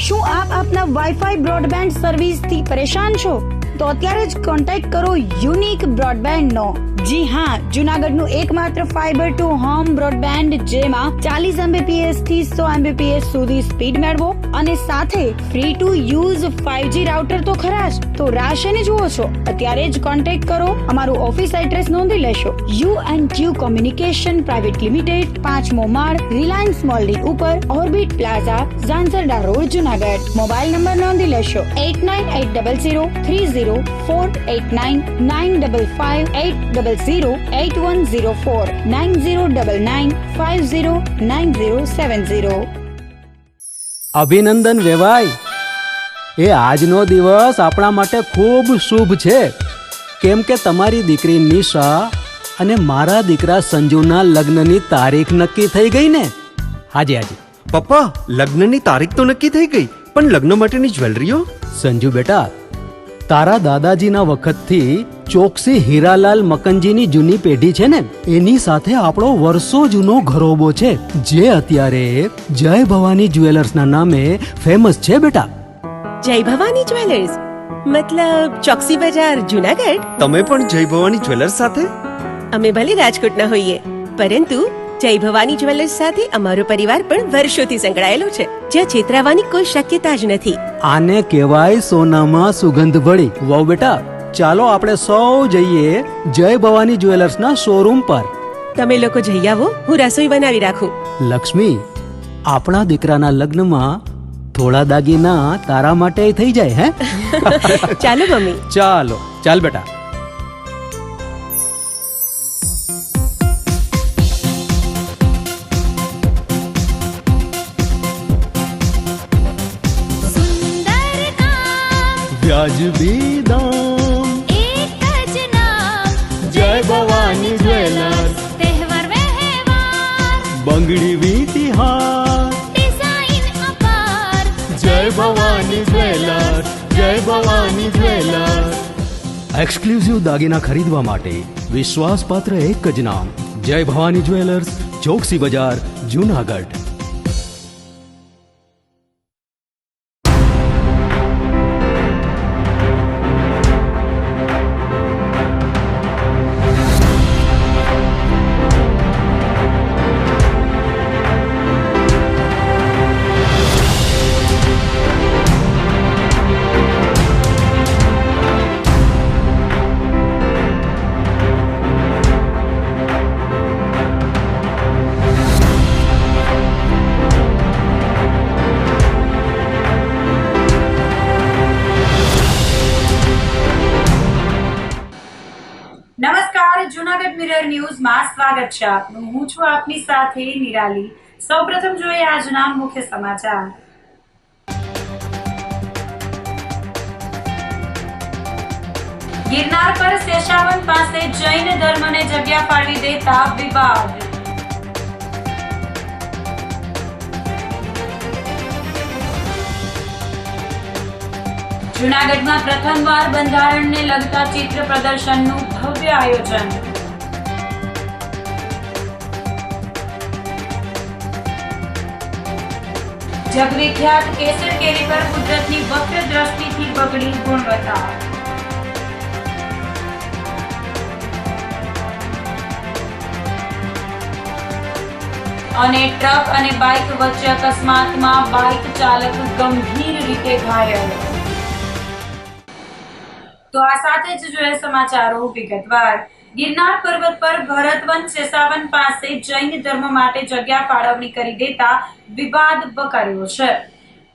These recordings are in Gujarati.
શું આપ આપના વાઈફાઈ બ્રોડબેન્ડ સર્વિસ થી પરેશાન છો? તો અત્યારે જ કોન્ટેક્ટ કરો યુનિક બ્રોડબેન્ડ નો. જી હા, જુનાગઢનું એકમાત્ર ફાઈબર ટુ હોમ બ્રોડબેન્ડ, જેમાં 40 Mbps થી 100 Mbps સુધી સ્પીડ મેળવો અને સાથે free to use 5G router તો ખરા જ. તો રાહ શેની જુઓ છો? અત્યારે જ કોન્ટેક્ટ કરો. અમારું ઓફિસ એડ્રેસ નોંધી લેશો. U&Q કોમ્યુનિકેશન પ્રાઇવેટ લિમિટેડ, 5મો માળ, રિલાયન્સ મોલની ઉપર, orbit plaza, Zanzarda road, Junagadh. Mobile number નોંધી લેશો 8980030489 95580808104 9099509070. અભિનંદન વેવાય. એ આજનો દિવસ આપણા માટે ખૂબ શુભ છે, કેમ કે તમારી દીકરી નિશા અને મારા દીકરા સંજુના લગ્નની તારીખ નક્કી થઈ ગઈ ને. હાજી હાજી પપ્પા, લગ્નની તારીખ તો નક્કી થઈ ગઈ, પણ લગ્ન માટેની જ્વેલરીઓ? સંજુ બેટા, તારા દાદાજીના વખતથી ચોકસી હીરાલાલ મકનજીની જૂની પેઢી છે ને, એની સાથે આપણો વર્ષો જૂનો ઘરોબો છે, જે અત્યારે જય ભવાની જ્વેલર્સના નામે ફેમસ છે બેટા. જય ભવાની જ્વેલર્સ મતલબ ચોકસી બજાર, જુનાગઢ? તમે પણ જય ભવાની જ્વેલર્સ સાથે? અમે ભલે રાજકોટના હોઈએ, પરંતુ જય ભવાની જ્વેલર્સ સાથે અમારો પરિવાર પણ વર્ષોથી સંકળાયેલો છે, જ્યાં છેતરાવાની કોઈ શક્યતા જ નથી. આને કહેવાય સોનામાં સુગંધ ભળી. વાવ બેટા, ચાલો આપણે સૌ જઈએ જય ભવાની જ્વેલર્સના શોરૂમ પર. તમે લોકો જઈ આવો, હું રસોઈ બનાવી રાખું. લક્ષ્મી, આપણા દીકરાના લગ્નમાં થોડા દાગીના તારા માટે થઈ જાય. હે ચાલો મમ્મી. ચાલો ચાલ બેટા. વ્યાજબી દામ, એક જ નામ, જય ભવાની જ્વેલર્સ. તહેવાર વ્યવહાર, બંગડી વીંટી હાર, ડિઝાઇન અપાર, જય ભવાની જ્વેલર્સ, જય ભવાની જ્વેલર્સ. એક્સક્લુઝિવ દાગીના ખરીદવા માટે વિશ્વાસપાત્ર એક જ નામ, જય ભવાની જ્વેલર્સ, ચોકસી બજાર, જુનાગઢ. નમસ્કાર, જુનાગઢ મિરર ન્યૂઝમાં સ્વાગત છે આપનું. હું છું આપની સાથે નિરાલી. સૌપ્રથમ જોઈએ આજના મુખ્ય સમાચાર. ગિરનાર પર શેષાવન પાસે જૈન ધર્મને જગ્યા ફાળવી દેતા વિવાદ. જૂનાગઢમાં પ્રથમવાર બંધારણને લગતા ચિત્ર પ્રદર્શનનું ભવ્ય આયોજન. જગવિખ્યાત કેસર કેરી પર કુદરતની વક્ર દ્રષ્ટિથી બગડી ગુણવત્તા. અને ટ્રક અને બાઇક વચ્ચે અકસ્માતમાં બાઇક ચાલક ગંભીર રીતે ઘાયલ. તો આ સાથે જ જોઈએ સમાચારો વિગતવાર. ગિરનાર પર્વત પર ભરતવન શેષાવન પાસે જૈન ધર્મ માટે જગ્યા ફાળવણી કરી દેતા વિવાદ વકર્યો છે.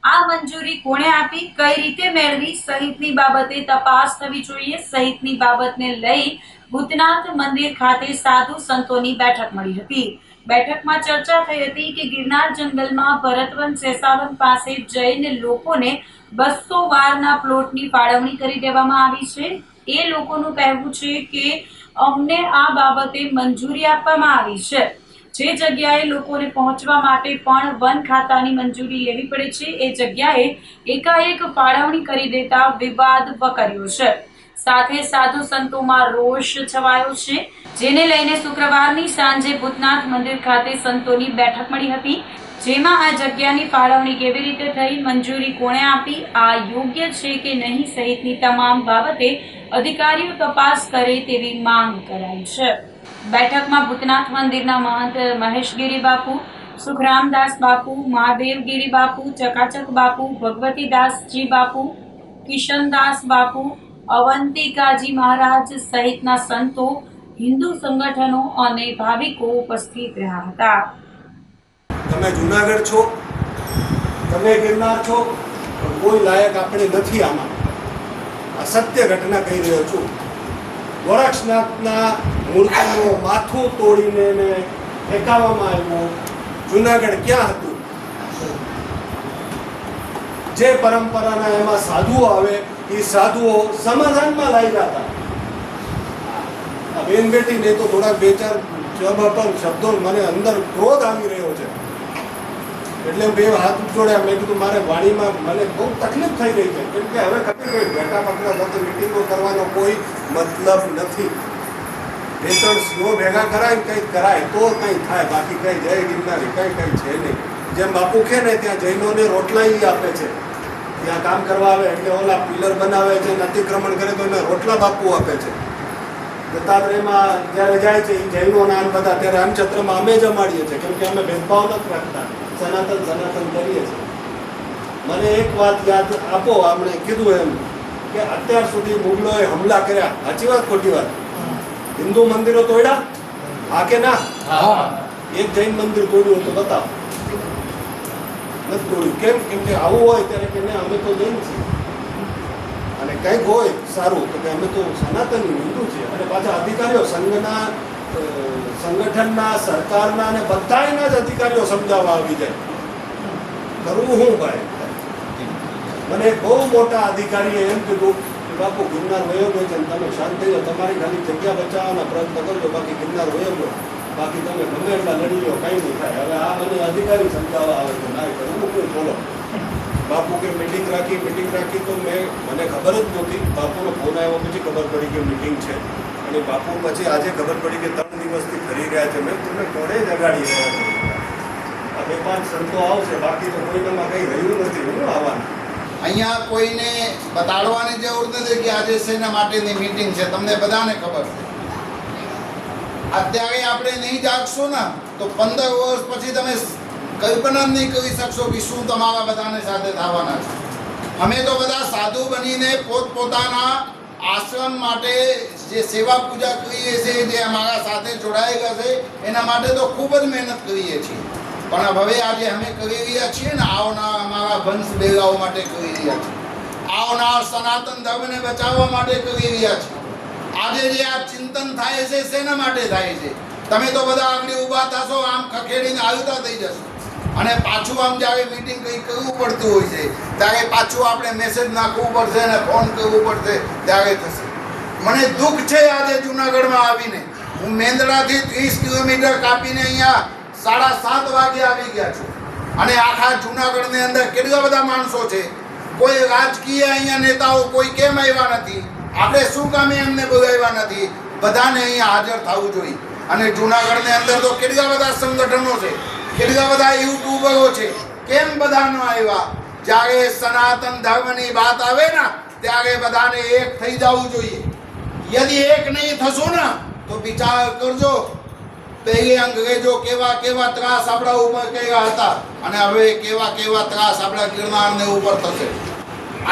આ મંજૂરી કોણે આપી, કઈ રીતે મેળવી સહિતની બાબતે તપાસ થવી જોઈએ સહિતની બાબતને લઈ ભૂતનાથ મંદિર ખાતે સાધુ સંતોની બેઠક મળી હતી. બેઠકમાં ચર્ચા થઈ હતી કે ગિરનાર જંગલમાં ભરતવન શેષાવન પાસે જૈન લોકોને 200 વારના પ્લોટની ફાળવણી કરી દેવામાં આવી છે. એ લોકોનું કહેવું છે કે અમને આ બાબતે મંજૂરી આપવામાં આવી છે. જે જગ્યાએ લોકોને પહોંચવા માટે પણ વન ખાતાની મંજૂરી લેવી પડે છે, એ જગ્યાએ એકાએક ફાળવણી કરી દેતા વિવાદ વકર્યો છે. સાથે સાધુ સંતોમાં રોષ છવાયો છે, જેને લઈને શુક્રવારની સાંજે ભૂતનાથ મંદિર ખાતે સંતોની બેઠક મળી હતી, જેમાં આ જગ્યાની ફાળવણી કેવી રીતે થઈ, મંજૂરી કોણે આપી, આ યોગ્ય છે કે નહીં સહિતની તમામ બાબતે અધિકારીઓ તપાસ કરે તેવી માંગ કરાઈ છે. બેઠકમાં ભૂતનાથ મંદિરના મહંત મહેશગીરી બાપુ, સુખરામદાસ બાપુ, મહાદેવગીરી બાપુ, ચકાચક બાપુ, ભગવતીદાસજી બાપુ, કિશનદાસ બાપુ, અવંતિકાજી મહારાજ સહિતના સંતો, હિન્દુ સંગઠનો અને ભાવિકો ઉપસ્થિત રહ્યા હતા. તમે જુનાગઢ છો, તમે ગિરનાર છો, પણ કોઈ લાયક આપણે નથી આમાં. આ સત્ય ઘટના કહી રહ્યો છું. ગોરક્ષનાથના મૂર્તિનું માથું તોડીને એને ફેંકાવવામાં આવ્યું. જુનાગઢ ક્યાં હતું? જે પરંપરાના એમાં સાધુઓ આવે એ સાધુઓ સમાધાનમાં લાગ્યા હતા. આ બેન બેટી ને તો થોડાક બે ચાર શબ્દો મને અંદર ક્રોધ આવી રહ્યો છે. એટલે બે હાથ જોડ્યા. મેં કીધું મારે વાણીમાં મને બહુ તકલીફ થઈ ગઈ છે, કેમ કે હવે ખબર કોઈ બેઠા પકડા સાથે મિટિંગો કરવાનો કોઈ મતલબ નથી. બે ત્રણ સ્લો ભેગા કરાય કંઈક કરાય તો કંઈ થાય, બાકી કંઈ જય ગિરનારી કંઈ છે નહીં. જેમ બાપુ કહે ને ત્યાં જૈનોને રોટલા આપે છે, ત્યાં કામ કરવા આવે એટલે ઓલા પિલર બનાવે છે, અતિક્રમણ કરે તો એને રોટલા બાપુ આપે છે. દત્તાત્રેયમાં જ્યારે જાય છે એ જૈનોના આમ બધા, ત્યારે રામચંદ્રમાં અમે જમાડીએ છીએ, કેમ કે અમે ભેદભાવ નથી રાખતા, સનાતન કરીએ છીએ. મને એક વાત યાદ આપો, આપણે કીધું એમ કે અત્યાર સુધી મુગલોએ હુમલા કર્યા, સાચી વાત ખોટી વાત? હિન્દુ મંદિરો તોડ્યા, હા કે ના? એક જૈન મંદિર તોડ્યું તો બતાવો. નથી તોડ્યું. કેમ? કેમ કે આવું હોય ત્યારે કે નહીં અમે તો જૈન છીએ, અને કંઈક હોય સારું તો કે અમે તો સનાતની હિન્દુ છીએ. અને પાછા અધિકારીઓ સંઘના, સંગઠનના, સરકારના અને બધાના જ અધિકારીઓ સમજાવવા આવી જાય. કરવું શું ભાઈ? મને બહુ મોટા અધિકારીએ એમ કીધું કે બાપુ ગિરનાર વયો ગયો છે, તમે શાંત થઈ જાઓ, તમારી ખાલી જગ્યા બચાવવાના પ્રયત્ન કરજો, બાકી ગિરનાર વયો ગયો, બાકી તમે ગમે એટલા લડી લો, કંઈ નહીં થાય. હવે આ મને અધિકારી સમજાવવા આવે છે, ના કરવું કોઈ બોલો. બાપુ કે મિટિંગ રાખી તો મને ખબર જ નહોતી. બાપુનો ફોન આવ્યો પછી ખબર પડી કે મિટિંગ છે. અને બાપુ પછી આજે ખબર પડી કે 3 દિવસથી ફરી રહ્યા છે. મેં તમને કોણે જગાડી રહ્યા છે? આ 2-5 સંતો આવશે, બાકી તો કોઈનામાં કંઈ રહ્યું નથી. હું આવવાનું અહીંયા કોઈને બતાડવાની જરૂર નથી કે આજે શેના માટેની મીટિંગ છે. તમને બધાને ખબર છે. અત્યારે આપણે નહીં જાગશું ને તો 15 વર્ષ પછી તમે કલ્પના નહીં કરી શકશો કે શું તમારા બધાને સાથે થવાના છે. અમે તો બધા સાધુ બનીને પોતપોતાના આશ્રમ માટે જે સેવા પૂજા કરીએ છીએ, જે અમારા સાથે જોડાયેલા છે, એના માટે તો ખૂબ જ મહેનત કરીએ છીએ. પણ હવે આજે અમે કરી રહ્યા છીએ ને, આવનાર અમારા વંશ બેગાઓ માટે કરી રહ્યા છીએ, આવનાર સનાતન ધર્મને બચાવવા માટે કરી રહ્યા છીએ. આજે જે આ ચિંતન થાય છે શેના માટે થાય છે? તમે તો બધા આગળ ઊભા થશો, આમ ખખેડીને આવતા થઈ જશો, અને પાછું આમ જ્યારે મીટિંગ કંઈ કરવું પડતું હોય છે ત્યારે પાછું આપણે મેસેજ નાખવું પડશે અને ફોન કરવું પડશે, ત્યારે થશે. મને દુઃખ છે આજે જુનાગઢમાં આવીને. હું મેંદડાથી 30 કિલોમીટર કાપીને અહીંયા 7:30 વાગે આવી ગયા છું. અને આખા જુનાગઢની અંદર કેટલા બધા માણસો છે. કોઈ રાજકીય અહીંયા નેતાઓ કોઈ કેમ આવ્યા નથી? આપણે શું કામે એમને બોલાવ્યા નથી? બધાને અહીંયા હાજર થવું જોઈએ. અને જુનાગઢની અંદર તો કેટલા બધા સંગઠનો છે, કેટલા બધા યુટ્યુબરો છે, કેમ બધા ન આવ્યા? જ્યારે સનાતન ધર્મની વાત આવે ને ત્યારે બધાને એક થઈ જવું જોઈએ. યદિ એક નહીં થશો ને તો વિચાર કરજો, પહેલી અંગ્રેજો કેવા ત્રાસ આપણા ઉપર કર્યા હતા, અને હવે કેવા ત્રાસ આપણા ગિરનારને ઉપર થશે.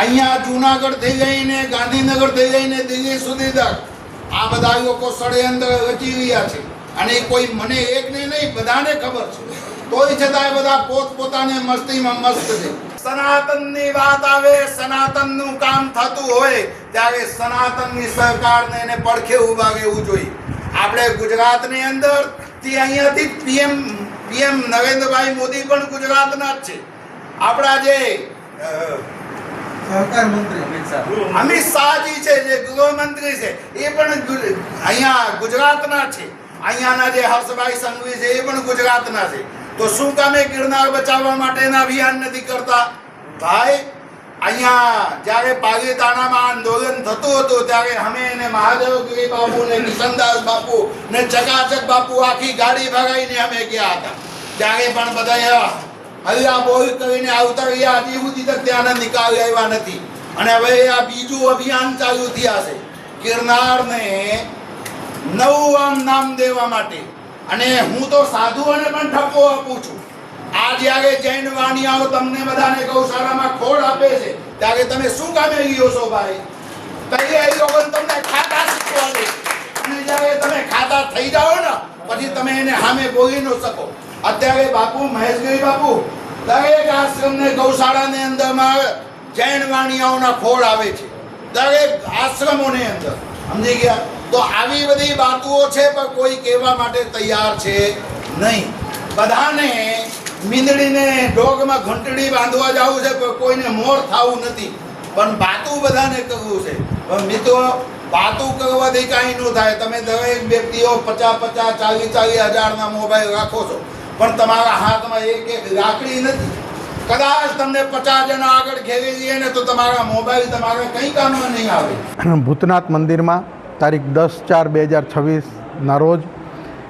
અહીંયા જુનાગઢ થઈ જઈને, ગાંધીનગર થઈ જઈને, દિલ્હી સુધી તક આ બધા લોકો ષડયંત્ર રચી રહ્યા છે. અને કોઈ મને એક નહીં, બધાને ખબર છે. તોય છતાંય બધા પોતપોતાને મસ્તીમાં મસ્ત છે. સનાતનની વાત આવે, સનાતનનું કામ થતું હોય ત્યારે સનાતનની સરકારને એને પડખે ઊભા રહેવું જોઈએ. આપણે ગુજરાતની અંદર અહીંયાથી પીએમ નરેન્દ્રભાઈ મોદી પણ ગુજરાતના જ છે. આપણા જે સહકાર મંત્રી અમિત શાહજી છે, જે ગૃહમંત્રી છે, એ પણ અહીંયા ગુજરાતના છે. અહીંયાના જે હર્ષભાઈ સંઘવી છે, એ પણ ગુજરાતના છે. તો શું કામે ગિરનાર બચાવવા માટેના અભિયાન નથી કરતા? ભાઈ, અહીંયા જ્યારે પાલીતાણામાં આંદોલન થતું હતું ત્યારે અમે એને મહાદેવગીરી બાપુ ને કિશનદાસ બાપુ ને ચકાચક બાપુ આખી ગાડી ભરાઈને અમે ગયા હતા. ત્યારે પણ બધા હવે આ બોલ કરીને આવતા રહ્યા હજી સુધી તક ત્યાંના નિકાલ આવ્યા નથી. અને હવે આ બીજું અભિયાન ચાલુ થયા છે ગિરનારને નવું નામ દેવા માટે. અને હું તો સાધુઓને પણ ઠપકો આપું છું. આ જ્યારે જૈન વાણિયાઓ તમને બધાને ગૌશાળામાં ખોળ આપે છે ત્યારે તમે શું કામે ગયો છો ભાઈ? પહેલે એ લોકો તમને ખાતા શીખવાડે અને જ્યારે તમે ખાતા થઈ જાઓ ને પછી તમે એને સામે બોલી ન શકો. અત્યારે બાપુ મહેશગીરી બાપુ દરેક આશ્રમને ગૌશાળાની અંદરમાં જૈન વાણિયાઓના ખોળ આવે છે, દરેક આશ્રમોની અંદર. સમજી ગયા? તો આવી બધી વાતો છે પણ કોઈ કહેવા માટે તૈયાર છે નહીં. બધાને મીંદડીને ડોગમાં ઘંટડી બાંધવા જવું છે પણ કોઈને મોર થવું નથી. પણ વાતું બધાને કરવું છે. પણ મિત્રો, વાતું કરવાથી કાંઈ ન થાય. તમે દરેક વ્યક્તિઓ 50-50, 40-40 હજારના મોબાઈલ રાખો છો પણ તમારા હાથમાં એક લાકડી નથી. કદાચ તમને 50 જણા આગળ ઘેરી લઈએ ને તો તમારા મોબાઈલ તમારે કંઈ કામમાં નહીં આવે. ભૂતનાથ મંદિરમાં તારીખ 10/4/2026ના રોજ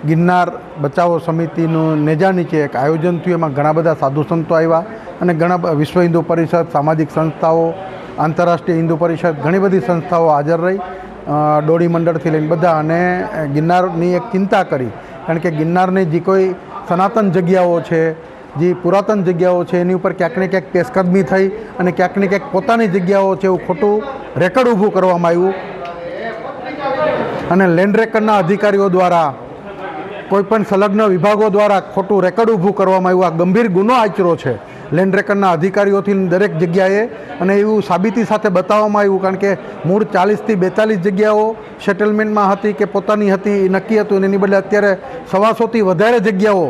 ગિરનાર બચાવો સમિતિનું નેજા નીચે એક આયોજન થયું. એમાં ઘણા બધા સાધુ સંતો આવ્યા અને ઘણા વિશ્વ હિન્દુ પરિષદ, સામાજિક સંસ્થાઓ, આંતરરાષ્ટ્રીય હિન્દુ પરિષદ, ઘણી બધી સંસ્થાઓ હાજર રહી, ડોળી મંડળથી લઈને બધા. અને ગિરનારની એક ચિંતા કરી, કારણ કે ગિરનારની જે કોઈ સનાતન જગ્યાઓ છે, જે પુરાતન જગ્યાઓ છે એની ઉપર ક્યાંક ને ક્યાંક પેશકદમી થઈ અને ક્યાંક ને ક્યાંક પોતાની જગ્યાઓ છે એવું ખોટું રેકર્ડ ઊભું કરવામાં આવ્યું. અને લેન્ડ રેકર્ડના અધિકારીઓ દ્વારા, કોઈપણ સંલગ્ન વિભાગો દ્વારા ખોટું રેકર્ડ ઊભું કરવામાં આવ્યું. આ ગંભીર ગુનો આચર્યો છે લેન્ડ રેકર્ડના અધિકારીઓથી દરેક જગ્યાએ. અને એવું સાબિતી સાથે બતાવવામાં આવ્યું, કારણ કે મૂળ 40થી 42 જગ્યાઓ સેટલમેન્ટમાં હતી કે પોતાની હતી એ નક્કી હતું. અને એની બદલે અત્યારે 125થી વધારે જગ્યાઓ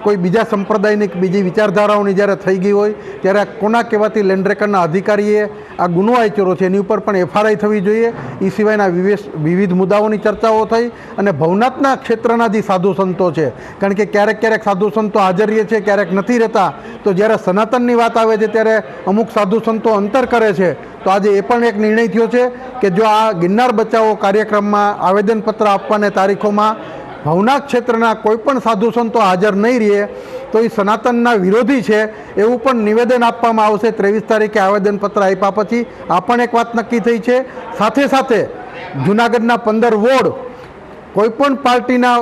કોઈ બીજા સંપ્રદાયની, બીજી વિચારધારાઓની જ્યારે થઈ ગઈ હોય ત્યારે કોના કહેવાથી લેન્ડ રેકર્ડના અધિકારીએ આ ગુનો આચર્યો છે એની ઉપર પણ એફઆરઆઈ થવી જોઈએ. એ સિવાયના વિવિધ મુદ્દાઓની ચર્ચાઓ થઈ. અને ભવનાથના ક્ષેત્રના જે સાધુ સંતો છે, કારણ કે ક્યારેક સાધુ સંતો હાજર રહે છે, ક્યારેક નથી રહેતા. તો જ્યારે સનાતનની વાત આવે છે ત્યારે અમુક સાધુ સંતો અંતર કરે છે. તો આજે એ પણ એક નિર્ણય થયો છે કે જો આ ગિરનાર બચાવો કાર્યક્રમમાં આવેદનપત્ર આપવાને તારીખોમાં ભવનાથ ક્ષેત્રના કોઈપણ સાધુ સંતો હાજર નહીં રહે તો એ સનાતનના વિરોધી છે એવું પણ નિવેદન આપવામાં આવશે. 23 તારીખે આવેદનપત્ર આપ્યા પછી આ પણ એક વાત નક્કી થઈ છે. સાથે જૂનાગઢના 15 વોર્ડ કોઈપણ પાર્ટીના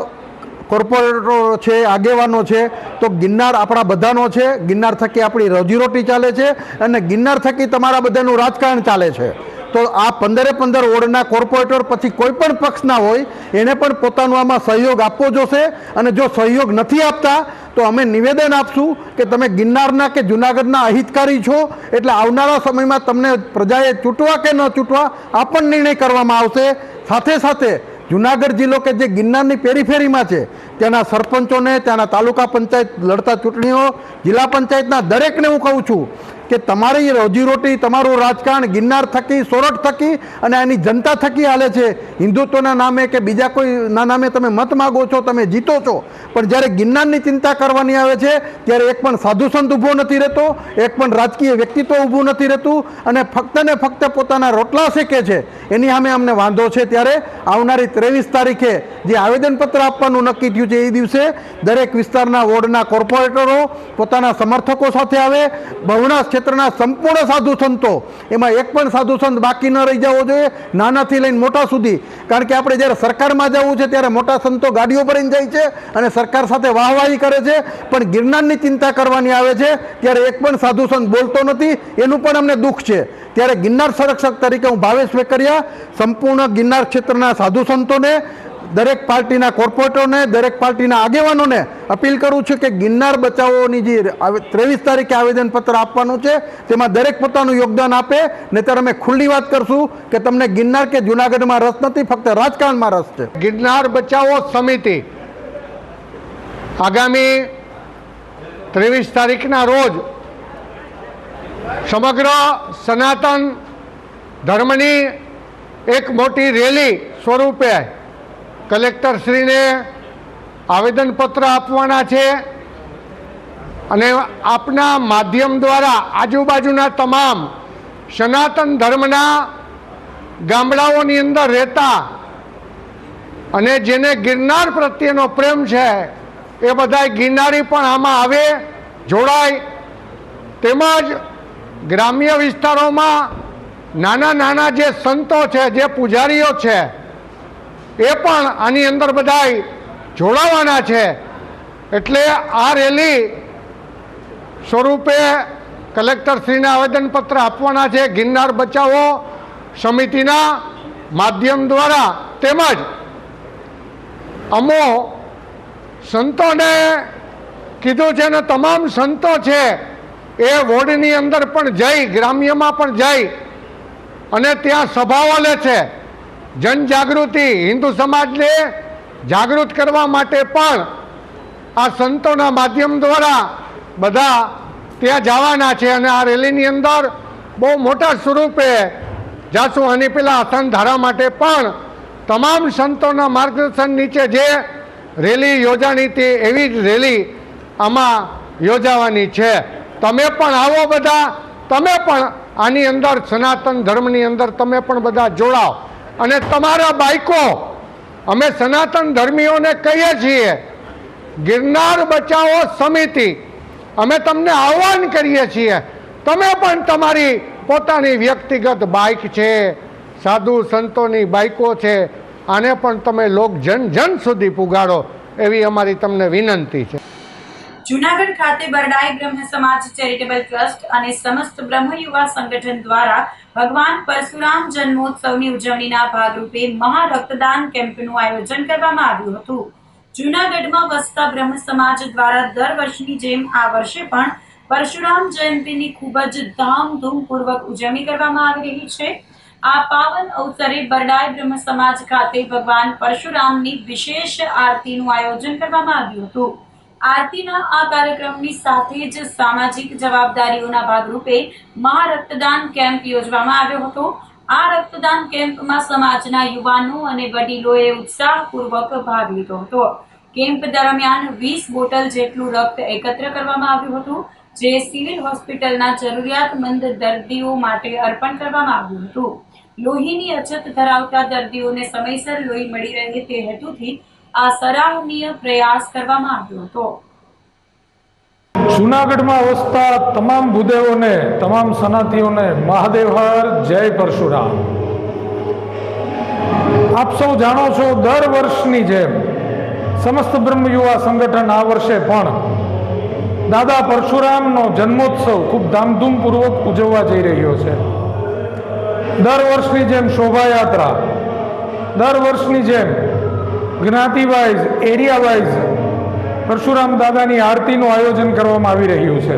કોર્પોરેટરો છે, આગેવાનો છે, તો ગિરનાર આપણા બધાનો છે. ગિરનાર થકી આપણી રોજીરોટી ચાલે છે અને ગિરનાર થકી તમારા બધાનું રાજકારણ ચાલે છે. તો આ 15 વોર્ડના કોર્પોરેટર પછી કોઈ પણ પક્ષના હોય એને પણ પોતાનો આમાં સહયોગ આપવો જોશે. અને જો સહયોગ નથી આપતા તો અમે નિવેદન આપશું કે તમે ગિરનારના કે જૂનાગઢના અહિતકારી છો, એટલે આવનારા સમયમાં તમને પ્રજાએ ચૂંટવા કે ન ચૂંટવા આ પણ નિર્ણય કરવામાં આવશે. સાથે જૂનાગઢ જિલ્લો કે જે ગિરનારની પેરીફેરીમાં છે ત્યાંના સરપંચોને, ત્યાંના તાલુકા પંચાયત લડતા ચૂંટણીઓ, જિલ્લા પંચાયતના દરેકને હું કહું છું કે તમારી રોજીરોટી, તમારું રાજકારણ ગિરનાર થકી, સોરઠ થકી અને આની જનતા થકી હાલે છે. હિન્દુત્વના નામે કે બીજા કોઈના નામે તમે મત માગો છો, તમે જીતો છો, પણ જ્યારે ગિરનારની ચિંતા કરવાની આવે છે ત્યારે એક પણ સાધુ સંત ઊભો નથી રહેતો, એક પણ રાજકીય વ્યક્તિત્વ ઊભું નથી રહેતું અને ફક્ત પોતાના રોટલા શેકે છે. એની સામે અમને વાંધો છે. ત્યારે આવનારી 23 તારીખે જે આવેદનપત્ર આપવાનું નક્કી થયું છે એ દિવસે દરેક વિસ્તારના વોર્ડના કોર્પોરેટરો પોતાના સમર્થકો સાથે આવે. ભવનાથ ક્ષેત્રના સંપૂર્ણ સાધુ સંતો, એમાં એક પણ સાધુ સંત બાકી ન રહી જવો જોઈએ, નાનાથી લઈને મોટા સુધી. કારણ કે આપણે જ્યારે સરકારમાં જવું છે ત્યારે મોટા સંતો ગાડીઓ ભરીને જાય છે અને સરકાર સાથે વાહવાહી કરે છે, પણ ગિરનારની ચિંતા કરવાની આવે છે ત્યારે એક પણ સાધુ સંત બોલતો નથી. એનું પણ અમને દુઃખ છે. ત્યારે ગિરનાર સંરક્ષક તરીકે હું ભાવેશ વેકરિયા સંપૂર્ણ ગિરનાર ક્ષેત્રના સાધુ સંતોને, દરેક પાર્ટીના કોર્પોરેટરોને, દરેક પાર્ટીના આગેવાનોને અપીલ કરું છું કે ગિરનાર બચાવોની જે 23 તારીખે આવેદનપત્ર આપવાનું છે તેમાં દરેક પોતાનું યોગદાન આપે. નહીંતર અમે ખુલ્લી વાત કરશું કે તમને ગિરનાર કે જૂનાગઢમાં રસ નથી, ફક્ત રાજકારણમાં રસ છે. ગિરનાર બચાવો સમિતિ આગામી 23 તારીખના રોજ સમગ્ર સનાતન ધર્મની એક મોટી રેલી સ્વરૂપે કલેક્ટરશ્રીને આવેદનપત્ર આપવાના છે અને આપના માધ્યમ દ્વારા આજુબાજુના તમામ સનાતન ધર્મના ગામડાઓની અંદર રહેતા અને જેને ગિરનાર પ્રત્યેનો પ્રેમ છે એ બધાય ગિરનારી પણ આમાં આવે, જોડાય તેમજ ગ્રામ્ય વિસ્તારોમાં નાના નાના જે સંતો છે, જે પૂજારીઓ છે, એ પણ આની અંદર બધાય જોડાવાના છે. એટલે આ રેલી સ્વરૂપે કલેક્ટરશ્રીને આવેદનપત્ર આપવાના છે ગિરનાર બચાવો સમિતિના માધ્યમ દ્વારા. તેમજ અમો સંતોને કીધું છે ને તમામ સંતો છે એ વોર્ડની અંદર પણ જઈ, ગ્રામ્યમાં પણ જઈ અને ત્યાં સભાઓ લે છે. જનજાગૃતિ, હિન્દુ સમાજને જાગૃત કરવા માટે પણ આ સંતોના માધ્યમ દ્વારા બધા ત્યાં જવાના છે અને આ રેલીની અંદર બહુ મોટા સ્વરૂપે જાશું. અને પેલા આસન ધારા માટે પણ તમામ સંતોના માર્ગદર્શન નીચે જે રેલી યોજાણી હતી એવી જ રેલી આમાં યોજાવાની છે. તમે પણ આવો બધા, તમે પણ આની અંદર સનાતન ધર્મની અંદર તમે પણ બધા જોડાઓ અને તમારા બાઈકો, અમે સનાતન ધર્મીઓને કહીએ છીએ ગિરનાર બચાવો સમિતિ, અમે તમને આહ્વાન કરીએ છીએ તમે પણ તમારી પોતાની વ્યક્તિગત બાઇક છે, સાધુ સંતોની બાઇકો છે, આને પણ તમે લોક જન સુધી પુગાડો એવી અમારી તમને વિનંતી છે. જૂનાગઢ ખાતે બરડાઈ બ્રહ્મ સમાજ ચેરિટેબલ ટ્રસ્ટ અને સમસ્ત બ્રહ્મ યુવા સંગઠન દ્વારા ભગવાન પરશુરામ જન્મોત્સવની ઉજવણીના ભાગરૂપે મહા રક્તદાન કેમ્પનું આયોજન કરવામાં આવ્યું હતું. જૂનાગઢમાં વસતા બ્રહ્મ સમાજ દ્વારા દર વર્ષની જેમ આ વર્ષે પણ પરશુરામ જયંતિની ખૂબ જ ધામધૂમપૂર્વક ઉજવણી કરવામાં આવી રહી છે. આ પાવન અવસરે બરડાઈ બ્રહ્મ સમાજ ખાતે ભગવાન પરશુરામની વિશેષ આરતીનું આયોજન કરવામાં આવ્યું હતું. આરતીના આ કાર્યક્રમની સાથે જ સામાજિક જવાબદારીઓના ભાગરૂપે મહા રક્તદાન કેમ્પ યોજવામાં આવ્યો હતો. આ રક્તદાન કેમ્પમાં સમાજના યુવાનો અને વડીલોએ ઉત્સાહપૂર્વક ભાગ લીધો હતો. કેમ્પ દરમિયાન 20 બોટલ જેટલું રક્ત એકત્ર કરવામાં આવ્યું હતું, જે સિવિલ હોસ્પિટલના જરૂરિયાતમંદ દર્દીઓ માટે અર્પણ કરવામાં આવ્યું હતું. લોહીની અછત ધરાવતા દર્દીઓને સમયસર લોહી મળી રહે તે હેતુથી આ સરાહનીય પ્રયાસ કરવામાં આવ્યો હતો. જૂનાગઢમાં વસતા તમામ ભૂદેવોને, તમામ સનાતીઓને મહાદેવ હર, જય પરશુરામ. આપ સૌ જાણો છો, દર વર્ષની જેમ સમસ્ત બ્રહ્મ યુવા સંગઠન આ વર્ષે પણ દાદા પરશુરામનો જન્મોત્સવ ખૂબ ધામધૂમપૂર્વક ઉજવવા જઈ રહ્યો છે. દર વર્ષની જેમ શોભાયાત્રા, દર વર્ષની જેમ જ્ઞાતિ વાઇઝ, એરિયા વાઇઝ પરશુરામ દાદાની આરતીનું આયોજન કરવામાં આવી રહ્યું છે.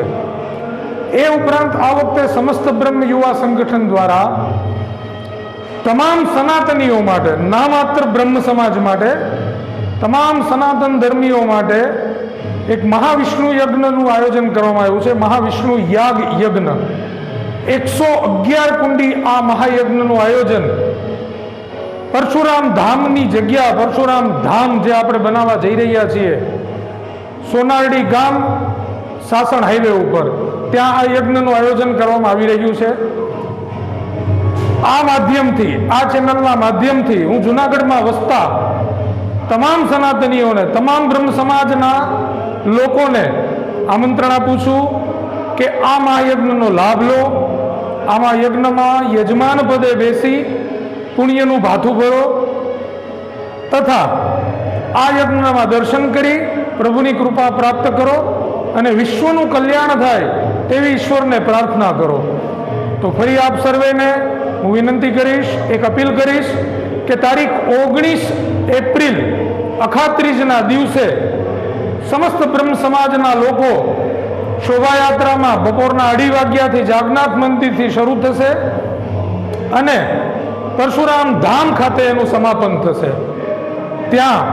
એ ઉપરાંત આ વખતે સમસ્ત બ્રહ્મ યુવા સંગઠન દ્વારા તમામ સનાતનીઓ માટે, ના માત્ર બ્રહ્મ સમાજ માટે, તમામ સનાતન ધર્મીઓ માટે એક મહાવિષ્ણુ યજ્ઞનું આયોજન કરવામાં આવ્યું છે. મહાવિષ્ણુ યાગ યજ્ઞ 111 કુંડી આ મહાયજ્ઞનું આયોજન પરશુરામ ધામની જગ્યા, પરશુરામ ધામ જે આપણે બનાવવા જઈ રહ્યા છીએ, સોનારડી ગામ, સાસણ હાઈવે ઉપર, ત્યાં આ યજ્ઞનું આયોજન કરવામાં આવી રહ્યું છે. આ માધ્યમથી, આ ચેનલના માધ્યમથી હું જૂનાગઢમાં વસતા તમામ સનાતનીઓને, તમામ બ્રહ્મ સમાજના લોકોને આમંત્રણ આપું છું કે આ મહાયજ્ઞનો લાભ લો. આ મહાયજ્ઞમાં યજમાન પદે બેસી પુણ્યનું ભાથું ભરો તથા આ યજ્ઞમાં દર્શન કરી પ્રભુની કૃપા પ્રાપ્ત કરો અને વિશ્વનું કલ્યાણ થાય તેવી ઈશ્વરને પ્રાર્થના કરો. તો ફરી આપ સર્વેને હું વિનંતી કરીશ, એક અપીલ કરીશ કે તારીખ 19 એપ્રિલ અખાત્રીજના દિવસે સમસ્ત બ્રહ્મ સમાજના લોકો શોભાયાત્રામાં બપોરના 2:30 વાગ્યાથી જાગનાથ મંદિરથી શરૂ થશે અને પરશુરામ ધામ ખાતે એનું સમાપન થશે. ત્યાં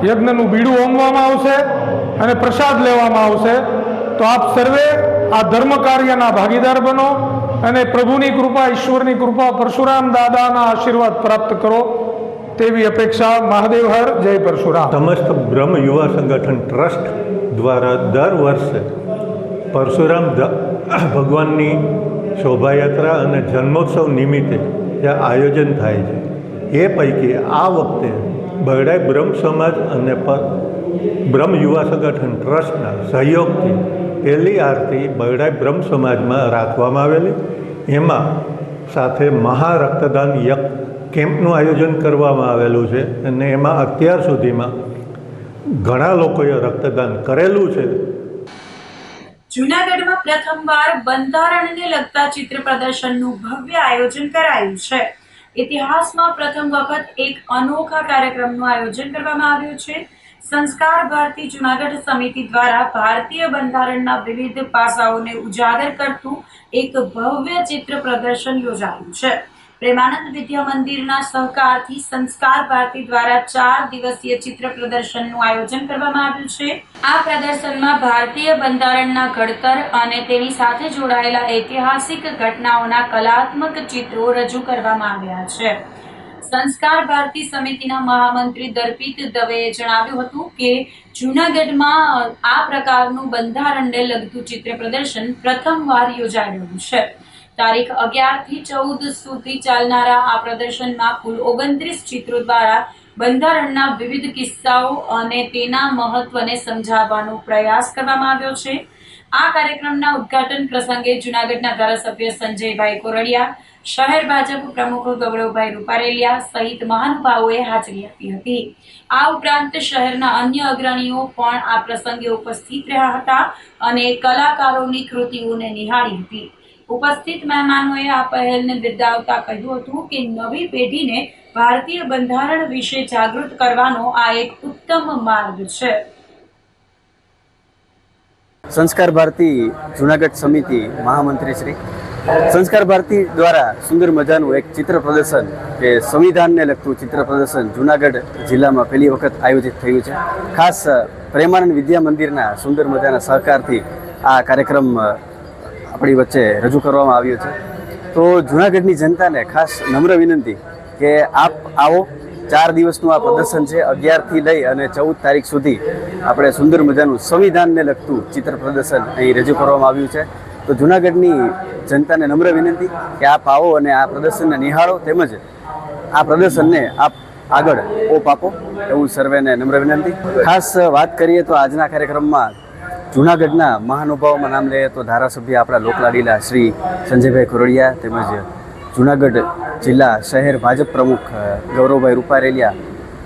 યજ્ઞનું બીડું હોમવામાં આવશે અને પ્રસાદ લેવામાં આવશે. તો આપ સર્વે આ ધર્મ કાર્યના ભાગીદાર બનો અને પ્રભુની કૃપા, ઈશ્વરની કૃપા, પરશુરામ દાદાના આશીર્વાદ પ્રાપ્ત કરો તેવી અપેક્ષા. મહાદેવ હર, જય પરશુરામ. સમસ્ત બ્રહ્મ યુવા સંગઠન ટ્રસ્ટ દ્વારા દર વર્ષે પરશુરામ ભગવાનની શોભાયાત્રા અને જન્મોત્સવ નિમિત્તે જે આયોજન થાય છે, એ પૈકી આ વખતે બરડાઈ બ્રહ્મ સમાજ અને બ્રહ્મ યુવા સંગઠન ટ્રસ્ટના સહયોગથી પહેલી આરતી બરડાઈ બ્રહ્મ સમાજમાં રાખવામાં આવેલી. એમાં સાથે મહા રક્તદાન કેમ્પનું આયોજન કરવામાં આવેલું છે અને એમાં અત્યાર સુધીમાં ઘણા લોકોએ રક્તદાન કરેલું છે. જૂનાગઢમાં પ્રથમવાર બંધારણને લગતા ચિત્ર પ્રદર્શનનું ભવ્ય આયોજન કરાયું છે. ઇતિહાસમાં પ્રથમ વખત એક અનોખા કાર્યક્રમનું આયોજન કરવામાં આવ્યું છે. સંસ્કાર ભારતી જૂનાગઢ સમિતિ દ્વારા ભારતીય બંધારણના વિવિધ પાસાઓને ઉજાગર કરતું એક ભવ્ય ચિત્ર પ્રદર્શન યોજાયું છે. પ્રેમાનંદ વિદ્યા મંદિરના સહકારથી સંસ્કાર ભારતી દ્વારા 4 દિવસીય ચિત્ર પ્રદર્શનનું આયોજન કરવામાં આવ્યું છે. આ પ્રદર્શનમાં ભારતીય બંધારણના ઘડતર અને તેની સાથે જોડાયેલા ઐતિહાસિક ઘટનાઓના કલાત્મક ચિત્રો રજૂ કરવામાં આવ્યા છે. સંસ્કાર ભારતી સમિતિના મહામંત્રી દર્પિત દવેએ જણાવ્યું હતું કે જૂનાગઢમાં આ પ્રકારનું બંધારણને લગતું ચિત્ર પ્રદર્શન પ્રથમવાર યોજાઈ રહ્યું છે. તારીખ 11 થી 14 સુધી ચાલનારા આ પ્રદર્શનમાં કુલ 29 ચિત્રો દ્વારા બંધારણના વિવિધ કિસ્સાઓ અને તેના મહત્વને સમજાવવાનો પ્રયાસ કરવામાં આવ્યો છે. આ કાર્યક્રમના ઉદ્ઘાટન પ્રસંગે જૂનાગઢના ધારાસભ્ય સંજયભાઈ કોરડિયા, શહેર ભાજપ પ્રમુખ ગૌરવભાઈ રૂપારેલિયા સહિત મહાનુભાવોએ હાજરી આપી હતી. આ ઉપરાંત શહેરના અન્ય અગ્રણીઓ પણ આ પ્રસંગે ઉપસ્થિત રહ્યા હતા અને કલાકારોની કૃતિઓને નિહાળી હતી. ઉપસ્થિત મહેમાનોએ આ પહેલને બિરદાવતા કહ્યું હતું કે નવી પેઢીને ભારતીય બંધારણ વિશે જાગૃત કરવાનો આ એક ઉત્તમ માર્ગ છે. સંસ્કાર ભારતી જૂનાગઢ સમિતિ મહામંત્રી શ્રી સંસ્કાર ભારતી દ્વારા સુંદર મજાનું એક ચિત્ર પ્રદર્શન કે સંવિધાનને લગતું ચિત્ર પ્રદર્શન જૂનાગઢ જિલ્લામાં પહેલી વખત આયોજિત થયું છે. ખાસ પ્રેમાનંદ વિદ્યા મંદિરના સુંદર મજાના સહકારથી આ કાર્યક્રમ આપણી વચ્ચે રજૂ કરવામાં આવ્યો છે. તો જૂનાગઢની જનતાને ખાસ નમ્ર વિનંતી કે આપ આવો. 4 દિવસનું આ પ્રદર્શન છે. 11 થી લઈ અને 14 તારીખ સુધી આપણે સુંદર મજાનું સંવિધાનને લગતું ચિત્ર પ્રદર્શન અહીં રજૂ કરવામાં આવ્યું છે. તો જૂનાગઢની જનતાને નમ્ર વિનંતી કે આપ આવો અને આ પ્રદર્શનને નિહાળો, તેમજ આ પ્રદર્શનને આપ આગળ ઓપ આપો એવું સર્વેને નમ્ર વિનંતી. ખાસ વાત કરીએ તો આજના કાર્યક્રમમાં જૂનાગઢના મહાનુભાવોમાં નામ લઈએ તો ધારાસભ્ય આપણા લોકલાડીલા શ્રી સંજયભાઈ કોરડિયા, તેમજ જૂનાગઢ જિલ્લા શહેર ભાજપ પ્રમુખ ગૌરવભાઈ રૂપારેલિયા,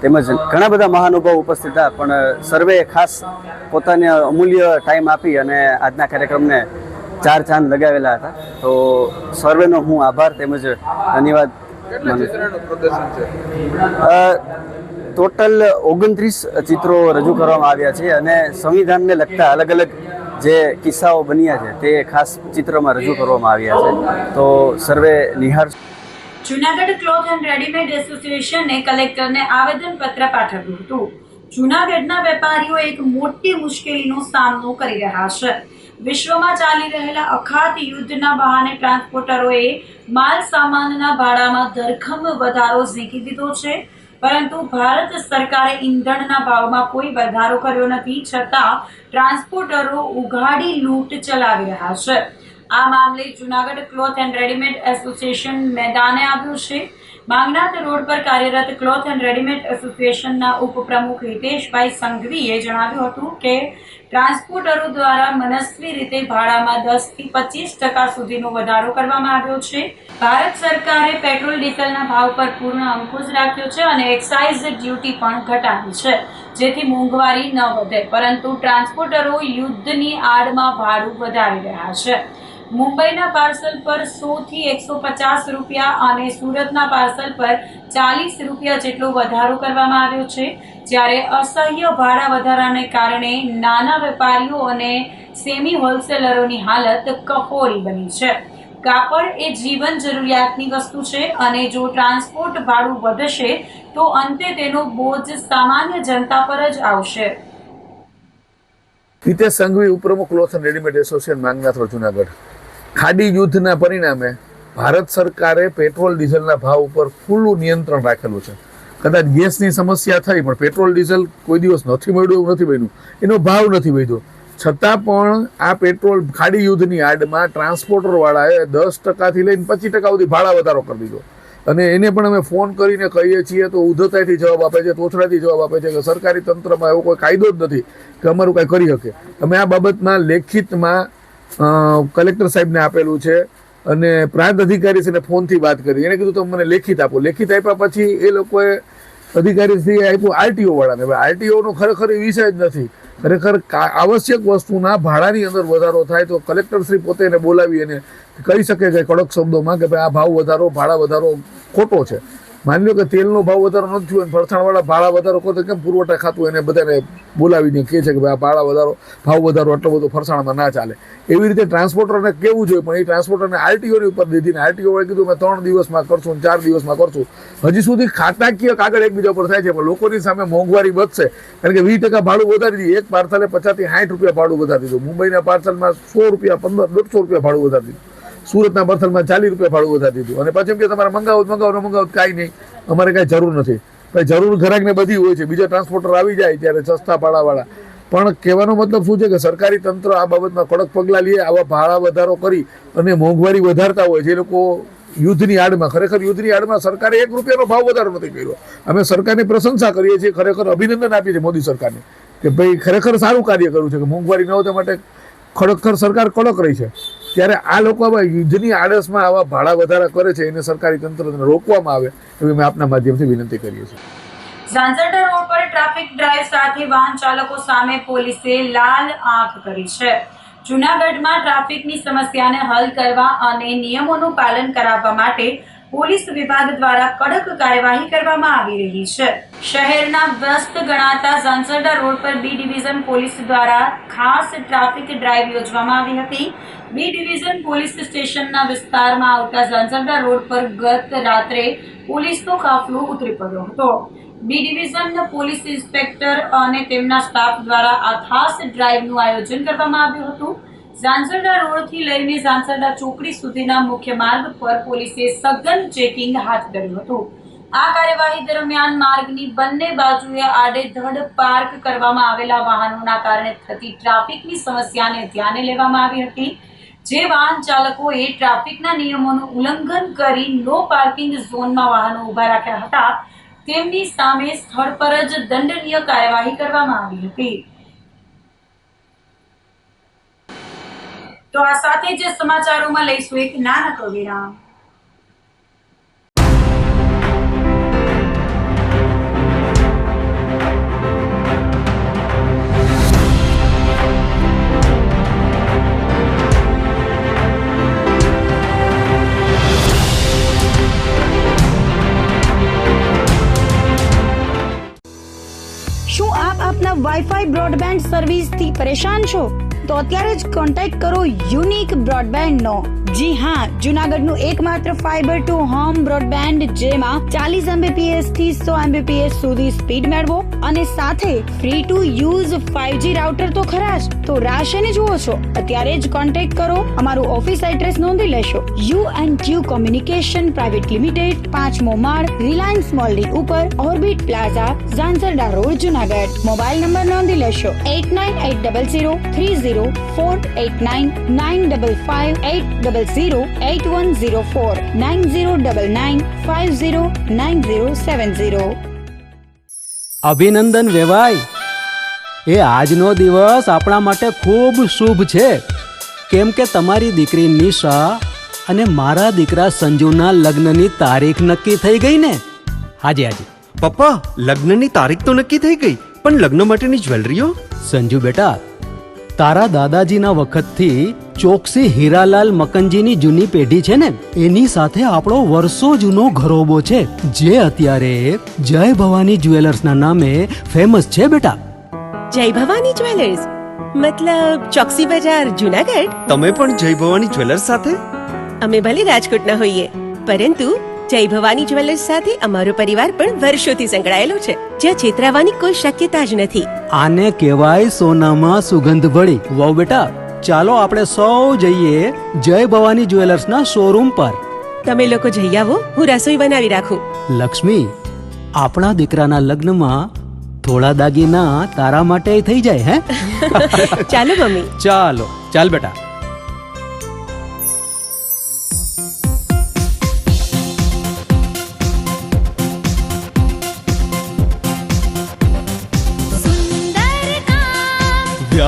તેમજ ઘણા બધા મહાનુભાવો ઉપસ્થિત હતા. પણ સર્વે ખાસ પોતાને અમૂલ્ય ટાઈમ આપી અને આજના કાર્યક્રમને 4 ચાંદ લગાવેલા હતા. તો સર્વેનો હું આભાર તેમજ ધન્યવાદ. ટોટલ 29 ચિત્રો રજૂ કરવામાં આવ્યા છે અને સંવિધાનને લગતા અલગ અલગ જે કિસ્સાઓ બન્યા છે તે ખાસ ચિત્રમાં રજૂ કરવામાં આવ્યા છે. તો સર્વે નિહાળ. જૂનાગઢ ક્લોથ એન્ડ રેડીમેડ એસોસિએશને કલેક્ટરને આવેદનપત્ર પાઠવ્યું હતું. જૂનાગઢના વેપારીઓ એક મોટી મુશ્કેલીનો સામનો કરી રહ્યા છે. વિશ્વમાં ચાલી રહેલા અખાત યુદ્ધના બહાને ટ્રાન્સપોર્ટરોએ માલ સામાનના ભાડામાં ધરખમ વધારો ઝીંકી દીધો છે. પરંતુ ભારત સરકારે ઈંધણના ભાવમાં કોઈ વધારો કર્યો નથી, છતાં ટ્રાન્સપોર્ટરો ઉઘાડી લૂંટ ચલાવી રહ્યા છે. આ મામલે Junagadh cloth and readymade association મેદાને આવ્યું છે. માંગનાથ રોડ પર કાર્યરત ક્લોથ એન્ડ રેડીમેડ એસોસિએશનના ઉપપ્રમુખ હિતેશભાઈ સંઘવીએ જણાવ્યું હતું કે ટ્રાન્સપોર્ટરો દ્વારા મનસ્વી રીતે ભાડામાં 10 થી 25% સુધીનો વધારો કરવામાં આવ્યો છે. ભારત સરકારે પેટ્રોલ ડીઝલના ભાવ પર પૂર્ણ અંકુશ રાખ્યો છે અને એક્સાઇઝ ડ્યુટી પણ ઘટાડી છે, જેથી મોંઘવારી ન વધે. પરંતુ ટ્રાન્સપોર્ટરો યુદ્ધની આડમાં ભાડું વધારી રહ્યા છે. મુંબઈના પાર્સલ પર 100 થી 150 રૂપિયા અને સુરતના પાર્સલ પર 40 રૂપિયા જેટલો વધારો કરવામાં આવ્યો છે. જ્યારે અસહ્ય ભાડા વધારાને કારણે નાના વેપારીઓ અને સેમી હોલસેલરોની હાલત કફોડી બની છે. કાપડ એ જીવન જરૂરિયાતની વસ્તુ છે અને જો ટ્રાન્સપોર્ટ ભાડું વધશે તો અંતે તેનો બોજ સામાન્ય જનતા પર જ આવશે. હિતેશ સંઘવી, ઉપપ્રમુખ cloth and readymade association Mangnath road Junagadh. ખાડી યુદ્ધના પરિણામે ભારત સરકારે પેટ્રોલ ડીઝલના ભાવ ઉપર ખુલ્લું નિયંત્રણ રાખેલું છે. કદાચ ગેસની સમસ્યા થઈ પણ પેટ્રોલ ડીઝલ કોઈ દિવસ નથી મળ્યું એવું નથી બન્યું, એનો ભાવ નથી વધ્યો. છતાં પણ આ પેટ્રોલ ખાડી યુદ્ધની આડમાં ટ્રાન્સપોર્ટરવાળાએ 10% થી લઈને 25% સુધી ભાડા વધારો કરી દીધો. અને એને પણ અમે ફોન કરીને કહીએ છીએ તો ઉદ્ધતાઈથી જવાબ આપે છે, તોછડાથી જવાબ આપે છે કે સરકારી તંત્રમાં એવો કોઈ કાયદો જ નથી કે અમારું કાંઈ કરી શકે. અમે આ બાબતમાં લેખિતમાં કલેક્ટર સાહેબને આપેલું છે અને પ્રાંત અધિકારી છે ને ફોનથી વાત કરી. એણે કીધું તમે મને લેખિત આપો. લેખિત આપ્યા પછી એ લોકોએ અધિકારીથી આપ્યું આરટીઓ વાળાને. હવે આરટીઓનો ખરેખર એ વિષય જ નથી. ખરેખર આવશ્યક વસ્તુના ભાડાની અંદર વધારો થાય તો કલેક્ટરશ્રી પોતે એને બોલાવી અને કહી શકે છે કડક શબ્દોમાં કે ભાઈ આ ભાવ વધારો, ભાડા વધારો ખોટો છે. માની લો કે તેલનો ભાવ વધારો નથી થયો અને ફરસાણવાળા ભાડા વધારો કરો તો કેમ પુરવઠા ખાતું એને બધાને બોલાવીને કહે છે કે ભાઈ આ ભાડા વધારો, ભાવ વધારો આટલો બધો ફરસાણમાં ના ચાલે. એવી રીતે ટ્રાન્સપોર્ટરને કેવું જોઈએ, પણ એ ટ્રાન્સપોર્ટરને આરટીઓની ઉપર દીધી ને આરટીઓ વાળે કીધું મેં 3 દિવસમાં કરશું, 4 દિવસમાં કરશું. હજી સુધી ખાતાકીય કાગળ એકબીજા પર થાય છે, પણ લોકોની સામે મોંઘવારી વધશે. કારણ કે 20% ભાડું વધારી દીધું. એક પાર્સલે 50 થી 60 રૂપિયા ભાડું વધારી દીધું. મુંબઈના પાર્સલમાં 100 રૂપિયા, 150 રૂપિયા ભાડું વધારી દીધું. સુરતના પાર્સલમાં 40 રૂપિયા ભાડું વધારી દીધું. અને પછી એમ કે તમારે મંગાવો કાંઈ નહીં, અમારે કાંઈ જરૂર નથી. ભાઈ જરૂર ઘરાકને બધી હોય છે. બીજા ટ્રાન્સપોર્ટર આવી જાય ત્યારે સસ્તા ભાડાવાળા. પણ કહેવાનો મતલબ શું છે કે સરકારી તંત્ર આ બાબતમાં કડક પગલાં લે. આવા ભાડા વધારો કરી અને મોંઘવારી વધારતા હોય જે લોકો યુદ્ધની આડમાં, ખરેખર યુદ્ધની આડમાં સરકારે 1 રૂપિયાનો ભાવ વધારો નથી કર્યો. અમે સરકારની પ્રશંસા કરીએ છીએ, ખરેખર અભિનંદન આપીએ છીએ મોદી સરકારને કે ભાઈ ખરેખર સારું કાર્ય કર્યું છે કે મોંઘવારી ન વધવા માટે ખરેખર સરકાર કડક રહી છે. ત્યારે આ લોકો આવા યુદ્ધની આડસમાં આવા ભાડા વધારા કરે છે એને સરકારી તંત્રને રોકવામાં આવે એવી અમે આપના માધ્યમથી વિનંતી કરીએ છીએ. ઝાંઝરડા રોડ પર ટ્રાફિક ડ્રાઈવ સાથે વાહન ચાલકો સામે પોલીસે લાલ આંખ કરી છે. જૂનાગઢમાં ટ્રાફિકની સમસ્યાને હલ કરવા અને નિયમોનું પાલન કરાવવા માટે પોલીસ વિભાગ દ્વારા કડક કાર્યવાહી કરવામાં આવી રહી છે. શહેરના વ્યસ્ત ગણાતા ઝાંઝરડા રોડ પર બી ડિવિઝન પોલીસ દ્વારા ખાસ ટ્રાફિક ડ્રાઈવ યોજવામાં આવી હતી. બી ડિવિઝન પોલીસ સ્ટેશનના વિસ્તારમાં આવતા ઝાંઝરડા રોડ પર ગત રાત્રે પોલીસનો કાફલો ઉતરી પડ્યો હતો. બી ડિવિઝન પોલીસ ઇન્સ્પેક્ટર અને તેમના સ્ટાફ દ્વારા આ ખાસ ડ્રાઈવનું આયોજન કરવામાં આવ્યું હતું. ઝાંઝરડા રોડથી લઈને ઝાંઝરડા ચોકડી સુધીના મુખ્ય માર્ગ પર પોલીસે સઘન ચેકિંગ હાથ ધર્યું હતું. આ કાર્યવાહી દરમિયાન માર્ગની બંને બાજુએ આડેધડ પાર્ક કરવામાં આવેલા વાહનોના કારણે થતી ટ્રાફિકની સમસ્યાને ધ્યાને લેવામાં આવી હતી. જે વાહન ચાલકોએ ટ્રાફિકના નિયમોનું ઉલ્લંઘન કરી નો પાર્કિંગ ઝોનમાં વાહનો ઊભા રાખ્યા હતા તેમની સામે સ્થળ પર જ દંડનીય કાર્યવાહી કરવામાં આવી હતી. તો આ સાથે જ સમાચારોમાં લઈશું એક નાનકડો વિરામ. શું આપ આપના વાઈફાઈ બ્રોડબેન્ડ સર્વિસથી પરેશાન છો? તો અત્યારે જ કોન્ટેક્ટ કરો યુનિક બ્રોડબેન્ડ નો. જી હા, જૂનાગઢનું એકમાત્ર ફાઈબર ટુ હોમ બ્રોડબેન્ડ જેમાં 40 Mbps થી 100 Mbps સુધી સ્પીડ મેળવો અને સાથે free to use 5G router તો ખરા જ. તો રાહ શેની જુઓ છો? અત્યારે જ કોન્ટેક્ટ કરો. અમારું ઓફિસ એડ્રેસ નોંધી લેશો. U&Q કોમ્યુનિકેશન પ્રાઇવેટ લિમિટેડ, 5મો માળ, રિલાયન્સ મોલની ઉપર, orbit plaza, Zanzarda road, Junagadh. Mobile number નોંધી લેશો 89803048995580808104 9099509070. અભિનંદન વેવાય. એ આજનો દિવસ આપણા માટે ખૂબ શુભ છે, કેમ કે તમારી દીકરી નિશા અને મારા દીકરા સંજુના લગ્નની તારીખ નક્કી થઈ ગઈ ને. હાજી હાજી પપ્પા, લગ્નની તારીખ તો નક્કી થઈ ગઈ, પણ લગ્ન માટેની જ્વેલરીઓ? સંજુ બેટા, તારા દાદાજીના વખતથી ચોકસી હીરાલાલ મકનજીની જૂની પેઢી છે ને, એની સાથે આપણો વર્ષો જૂનો ઘરોબો છે, જે અત્યારે જય ભવાની જ્વેલર્સના નામે ફેમસ છે બેટા. જય ભવાની જ્વેલર્સ મતલબ ચોકસી બજાર, જૂનાગઢ? તમે પણ જય ભવાની જ્વેલર્સ સાથે? અમે ભલે રાજકોટના હોઈએ, પરંતુ જય ભવાની જ્વેલર્સ સાથે અમારો પરિવાર પણ વર્ષોથી સંકળાયેલો છે, જ્યાં છેતરાવાની કોઈ શક્યતા જ નથી. આને કહેવાય સોનામાં સુગંધ ભળી. વાવ બેટા, ચાલો આપણે સૌ જઈએ જય ભવાની જ્વેલર્સના શોરૂમ પર. તમે લોકો જઈ આવો, હું રસોઈ બનાવી રાખું. લક્ષ્મી, આપણા દીકરાના લગ્નમાં થોડા દાગીના તારા માટે થઈ જાય. હે ચાલો મમ્મી. ચાલો ચાલ બેટા.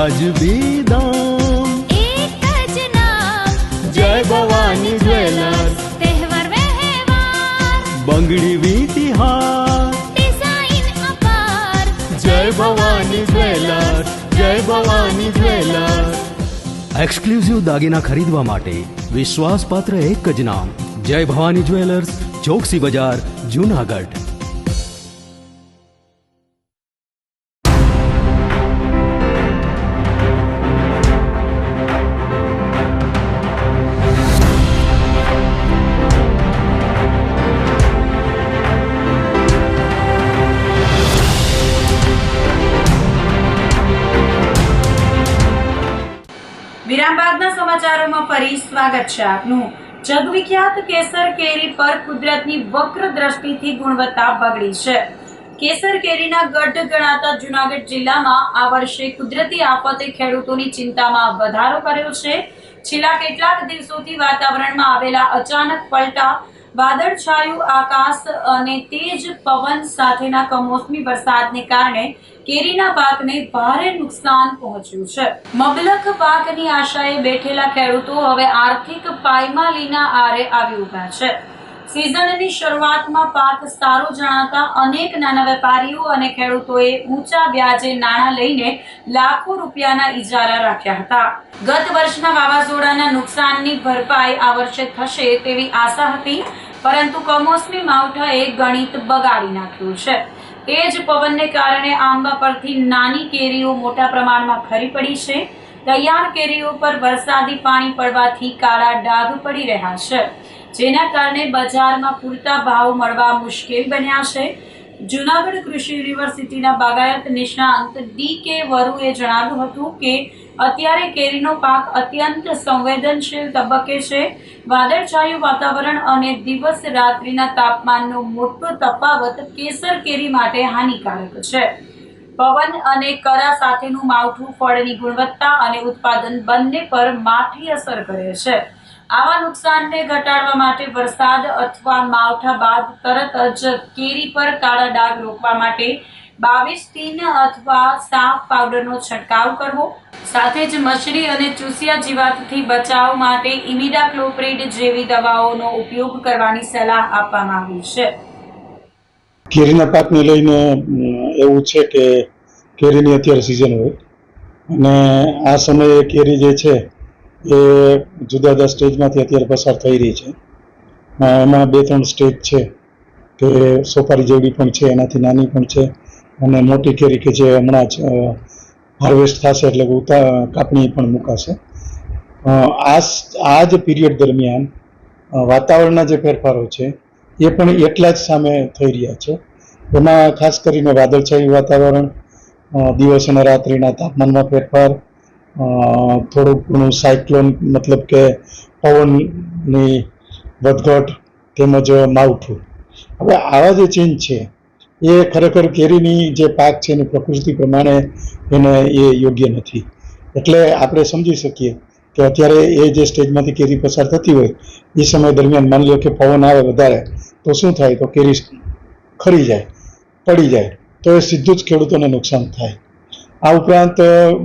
વાજબી દામ, एक ज नाम જય ભવાની જ્વેલર્સ, तहेवार व्यवहार બંગડી વીતિહાર, डिजाइन अपार જય ભવાની જ્વેલર્સ, જય ભવાની જ્વેલર્સ. એક્સક્લુઝિવ દાગીના ખરીદવા માટે વિશ્વાસપાત્ર એક જ નામ, જય ભવાની જ્વેલર્સ, ચોકસી બજાર, જુનાગઢ. વિરામ બાદના સમાચારોમાં ફરી સ્વાગત છે આપનું. જગવિખ્યાત કેસર કેરી પર કુદરતની વક્ર દ્રષ્ટિથી ગુણવત્તા બગડી છે. કેસર કેરીના ગઢ ગણાતા જુનાગઢ જિલ્લામાં આ વર્ષે કુદરતી આફતે ખેડૂતોની ચિંતામાં વધારો કર્યો છે. છેલ્લા કેટલાક દિવસોથી વાતાવરણમાં આવેલા અચાનક પલટા, વાદળછાયું આકાશ અને તેજ પવન સાથેના કમોસમી વરસાદને કારણે કેરીના પાકને ભારે નુકસાન પહોંચ્યું છે. મબલખ પાકની આશાએ બેઠેલા ખેડૂતો હવે આર્થિક પાયમાલીના આરે આવી ઉભા છે. સિઝનની શરૂઆતમાં પાક સારો જણાતા અનેક નાના વેપારીઓ અને ખેડૂતોએ ઊંચા વ્યાજે નાણાં લઈને લાખો રૂપિયાના ઇજારા રાખ્યા હતા. ગત વર્ષના વાવાઝોડાના નુકસાનની ભરપાઈ આ વર્ષે થશે તેવી આશા હતી, પરંતુ કમોસમી માવઠાએ ગણિત બગાડી નાખ્યું છે. તેજ પવનને કારણે આંબા પરથી નાની કેરીઓ મોટા પ્રમાણમાં ખરી પડી છે. તૈયાર કેરીઓ પર વરસાદી પાણી પડવાથી કાળા ડાઘ પડી રહ્યા છે, જેના કારણે બજારમાં પૂરતા ભાવ મળવા મુશ્કેલ બન્યા છે. જૂનાગઢ કૃષિ યુનિવર્સિટીના બાગાયત નિષ્ણાંત ડી.કે. વરુએ જણાવ્યું હતું કે અત્યારે કેરીનો પાક અત્યંત સંવેદનશીલ તબક્કે છે. વાદળછાયું વાતાવરણ અને દિવસ રાત્રિના તાપમાનનો મોટો તફાવત કેસર કેરી માટે હાનિકારક છે. પવન અને કરા સાથેનું માવઠું ફળની ગુણવત્તા અને ઉત્પાદન બંને પર માઠી અસર કરે છે. આવા નુકસાનને ઘટાડવા માટે વરસાદ અથવા માવઠા બાદ તરત જ કેરી પર કાળા ડાઘ રોકવા માટે 22 અથવા સાફ પાવડરનો છંટકાવ કરવો. સાથે જ મચરી અને ચૂસિયા જીવાતથી બચાવ માટે ઇમિડાક્લોપ્રિડ જેવી દવાઓનો ઉપયોગ કરવાની સલાહ આપવામાં આવી છે. કેરીના પાકને લઈને એવું છે કે કેરીની અત્યારે સિઝન હોય અને આ સમયે કેરી જે છે એ જુદા જુદા સ્ટેજમાંથી અત્યારે પસાર થઈ રહી છે. એમાં 2-3 સ્ટેજ છે કે સોપારી જેવડી પણ છે, એનાથી નાની પણ છે અને મોટી કેરી કે જે હમણાં જ હાર્વેસ્ટ થશે એટલે કાપણી પણ મુકાશે. આ જ પીરિયડ દરમિયાન વાતાવરણના જે ફેરફારો છે એ પણ એટલા જ સામે થઈ રહ્યા છે. એમાં ખાસ કરીને વાદળછાયું વાતાવરણ, દિવસ અને રાત્રિના તાપમાનમાં ફેરફાર, થોડુંક ઘણું સાયક્લોન મતલબ કે પવનની વધઘટ તેમજ માવઠું. હવે આવા જે ચેન્જ છે એ ખરેખર કેરીની જે પાક છે એની પ્રકૃતિ પ્રમાણે એને એ યોગ્ય નથી. એટલે આપણે સમજી શકીએ કે અત્યારે એ જે સ્ટેજમાંથી કેરી પસાર થતી હોય એ સમય દરમિયાન માની લો કે પવન આવે વધારે તો શું થાય, તો કેરી ખરી જાય, પડી જાય, તો એ સીધું જ ખેડૂતોને નુકસાન થાય. આ ઉપરાંત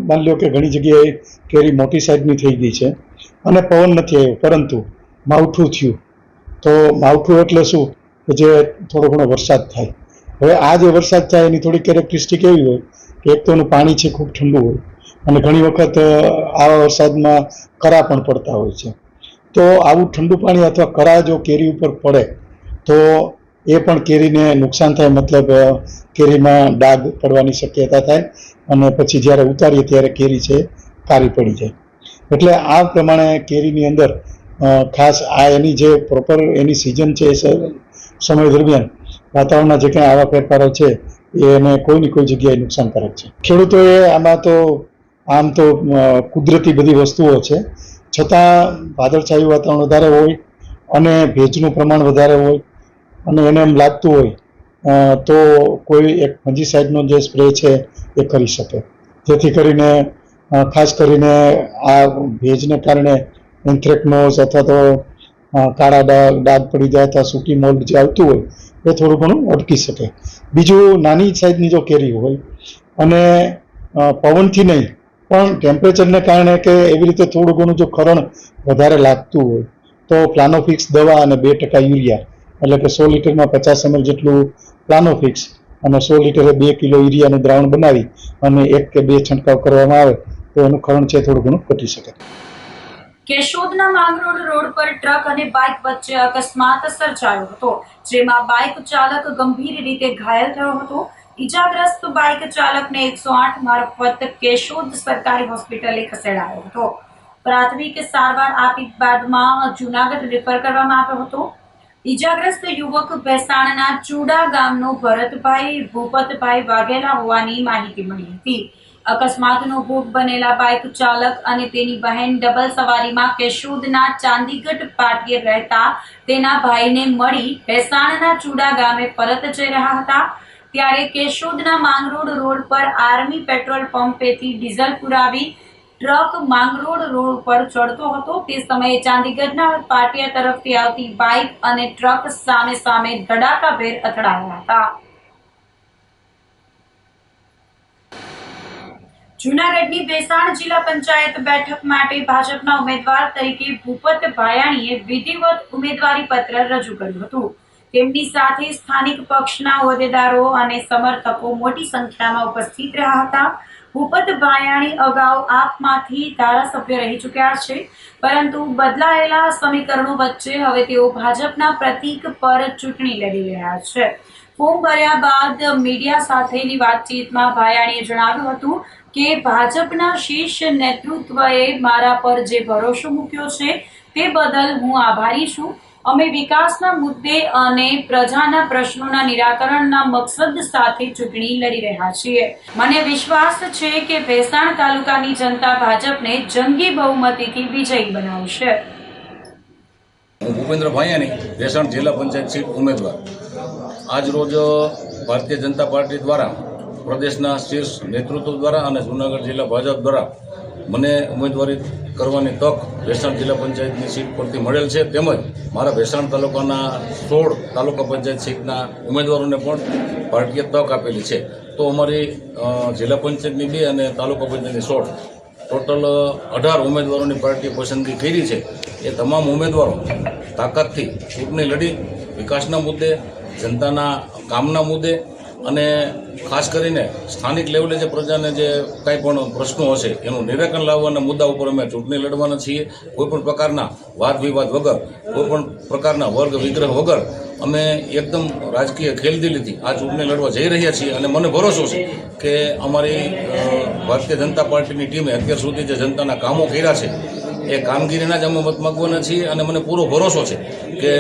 માની લો કે ઘણી જગ્યાએ કેરી મોટી સાઈઝની થઈ ગઈ છે અને પવન નથી આવ્યો પરંતુ માવઠું થયું. તો માવઠું એટલે શું કે જે થોડો ઘણો વરસાદ થાય. હવે આ જે વરસાદ થાય એની થોડી કેરેક્ટરિસ્ટિક એવી હોય કે એક તો એનું પાણી છે ખૂબ ઠંડુ હોય અને ઘણી વખત આવા વરસાદમાં કરા પણ પડતા હોય છે. તો આવું ઠંડુ પાણી અથવા કરા જો કેરી ઉપર પડે તો એ પણ કેરીને નુકસાન થાય, મતલબ કેરીમાં ડાઘ પડવાની શક્યતા થાય અને પછી જ્યારે ઉતારીએ ત્યારે કેરી છે કાળી પડી જાય. એટલે આ પ્રમાણે કેરીની અંદર ખાસ આ એની જે પ્રોપર એની સિઝન છે એ સમય દરમિયાન વાતાવરણના જે કંઈ આવા ફેરફારો છે એને કોઈની કોઈ જગ્યાએ નુકસાનકારક છે. ખેડૂતોએ આમાં તો આમ તો કુદરતી બધી વસ્તુઓ છે, છતાં વાદળછાયું વાતાવરણ વધારે હોય અને ભેજનું પ્રમાણ વધારે હોય અને એને એમ લાગતું હોય તો કોઈ એક ફંજીસાઇડનો જે સ્પ્રે છે એ કરી શકે, જેથી કરીને ખાસ કરીને આ ભેજને કારણે એન્થ્રેક્નોઝ અથવા તો કાળા ડાઘ પડી જાય અથવા સૂકી મોલ્ડ જે આવતું હોય એ થોડું ઘણું અટકી શકે. બીજું નાની સાઈઝની જો કેરી હોય અને પવનથી નહીં પણ ટેમ્પરેચરને કારણે કે એવી રીતે થોડું ઘણું જો ખરણ વધારે લાગતું હોય તો પ્લાનોફિક્સ દવા અને 2% યુરિયા, એટલે કે 100 લીટરમાં 50 ml જેટલું પ્લાનોફિક્સ અને 100 લીટરે 2 કિલો યુરિયાનું દ્રાવણ બનાવી અને 1 કે 2 છંટકાવ કરવામાં આવે તો એનું ખરણ છે થોડું ઘણું ઘટી શકે. કેશોદના માંગરોળ રોડ પર ટ્રક અને બાઇક વચ્ચે અકસ્માત સર્જાયો હતો, જેમાં બાઇક ચાલક ગંભીર રીતે ઘાયલ થયો હતો. ઈજાગ્રસ્ત બાઇક ચાલકને 108 મારફત કેશોદ સરકારી હોસ્પિટલે ખસેડાયો હતો. પ્રાથમિક સારવાર આપી બાદમાં જૂનાગઢ રેફર કરવામાં આવ્યો હતો. ઈજાગ્રસ્ત યુવક ભેસાણના ચુડા ગામનો ભરતભાઈ ભૂપતભાઈ વાઘેલા હોવાની માહિતી મળી હતી. અકસ્માતનો ભોગ બનેલા બાઇક ચાલક અને તેની બહેન ડબલ સવારીમાં કેશોદના ચાંદીગઢ પાટીએ રહેતા તેના ભાઈને મળી ભેસાણના ચુડા ગામે પરત જઈ રહ્યા હતા. ત્યારે કેશોદના માંગરોળ રોડ પર આર્મી પેટ્રોલ પંપેથી ડીઝલ પુરાવી ટ્રક માંગરોળ રોડ પર ચડતો હતો. તે સમયે ચાંદીગઢના પાટિયા તરફથી આવતી બાઇક અને ટ્રક સામે સામે ધડાકાભેર અથડાયા હતા. જૂનાગઢની ભેસાણ જિલ્લા પંચાયત બેઠક માટે ભાજપના ઉમેદવાર તરીકે ભૂપત ભાયાણીએ વિધિવત ઉમેદવારી પત્ર રજૂ કર્યું હતું. તેમની સાથે સ્થાનિક પક્ષના હોદ્દેદારો અને સમર્થકો મોટી સંખ્યામાં ઉપસ્થિત રહ્યા હતા. ભૂપત ભાયાણી અગાઉ આપમાંથી ધારાસભ્ય રહી ચૂક્યા છે, પરંતુ બદલાયેલા સમીકરણો વચ્ચે હવે તેઓ ભાજપના પ્રતીક પર ચૂંટણી લડી રહ્યા છે. ફોર્મ ભર્યા બાદ મીડિયા સાથેની વાતચીતમાં ભાયાણીએ જણાવ્યું હતું કે ભાજપના શીર્ષ નેતૃત્વએ મારા પર જે ભરોસો મૂક્યો છે તે બદલ હું આભારી છું. અમે વિકાસના મુદ્દે અને પ્રજાના પ્રશ્નોના નિરાકરણના મકસદ સાથે ચૂંટણી લડી રહ્યા છીએ. મને વિશ્વાસ છે કે ભેસાણ તાલુકાની જનતા ભાજપને જંગી બહુમતીથી વિજયી બનાવશે. હું ભૂપેન્દ્ર ભાયાણી, ભેસાણ જિલ્લા પંચાયત સીટ ઉમેદવાર. આજ રોજ ભારતીય જનતા પાર્ટી દ્વારા, પ્રદેશના શીર્ષ નેતૃત્વ દ્વારા અને જૂનાગઢ જિલ્લા ભાજપ દ્વારા મને ઉમેદવારી કરવાની તક ભેસાણ જિલ્લા પંચાયતની સીટ પરથી મળેલ છે. તેમજ મારા ભેસાણ તાલુકાના 16 તાલુકા પંચાયત સીટના ઉમેદવારોને પણ પાર્ટીએ તક આપેલી છે. તો અમારી જિલ્લા પંચાયતની 2 અને તાલુકા પંચાયતની 16 ટોટલ 18 ઉમેદવારોની પાર્ટીએ પસંદગી કરી છે. એ તમામ ઉમેદવારો તાકાતથી ચૂંટણી લડી વિકાસના મુદ્દે, જનતાના કામના મુદ્દે અને ખાસ કરીને સ્થાનિક લેવલે જે પ્રજાને જે કાંઈ પણ પ્રશ્નો હશે એનું નિરાકરણ લાવવાના મુદ્દા ઉપર અમે ચૂંટણી લડવાના છીએ. કોઈપણ પ્રકારના વાદ વિવાદ વગર, કોઈપણ પ્રકારના વર્ગ વિગ્રહ વગર અમે એકદમ રાજકીય ખેલદિલીથી આ ચૂંટણી લડવા જઈ રહ્યા છીએ. અને મને ભરોસો છે કે અમારી ભારતીય જનતા પાર્ટીની ટીમે અત્યાર સુધી જે જનતાના કામો કર્યા છે એ કામગીરીના જ અમે મત માગવાના છીએ. અને મને પૂરો ભરોસો છે કે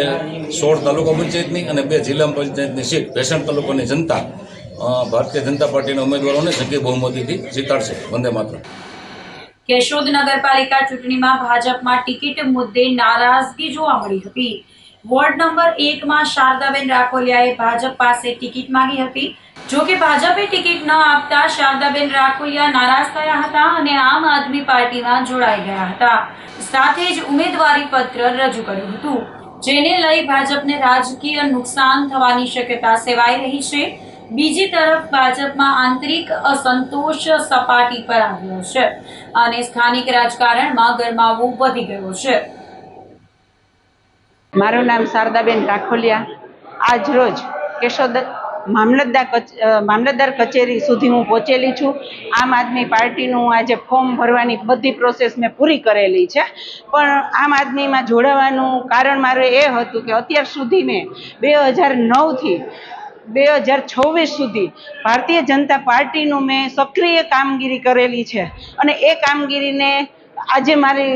16 તાલુકા પંચાયતની અને 2 જિલ્લા પંચાયતની સીટ ભેસાણ તાલુકાની જનતા ભારતીય જનતા પાર્ટીના ઉમેદવારોને જંગી બહુમતીથી જીતાડશે. વંદે માતરમ. કેશોદ નગરપાલિકા ચૂંટણીમાં ભાજપમાં ટિકિટ મુદ્દે નારાજગી જોવા મળી હતી. વોર્ડ નંબર 1માં શારદાબેન રાખોલિયાએ ભાજપ પાસે ટિકિટ માંગી હતી. જોકે ભાજપે ટિકિટ ન આપતા શારદાબેન રાખોલિયા નારાજ થયા હતા અને આમ આદમી પાર્ટીમાં જોડાઈ ગયા હતા. સાથે જ ઉમેદવારી પત્ર રજૂ કર્યું હતું, જેને લઈ ભાજપને રાજકીય નુકસાન થવાની શક્યતા સેવાઈ રહી છે. બીજી તરફ ભાજપમાં આંતરિક અસંતોષ સપાટી પર આવ્યો છે અને સ્થાનિક રાજકારણમાં ગરમાવો વધી ગયો છે. મારું નામ શારદાબેન રાખોલિયા. આજ રોજ કેશોદ મામલતદાર કચેરી સુધી હું પહોંચેલી છું. આમ આદમી પાર્ટીનું આજે ફોર્મ ભરવાની બધી પ્રોસેસ મેં પૂરી કરેલી છે. પણ આમ આદમીમાં જોડાવાનું કારણ મારું એ હતું કે અત્યાર સુધી મેં 2009થી 2026 સુધી ભારતીય જનતા પાર્ટીનું મેં સક્રિય કામગીરી કરેલી છે અને એ કામગીરીને આજે મારી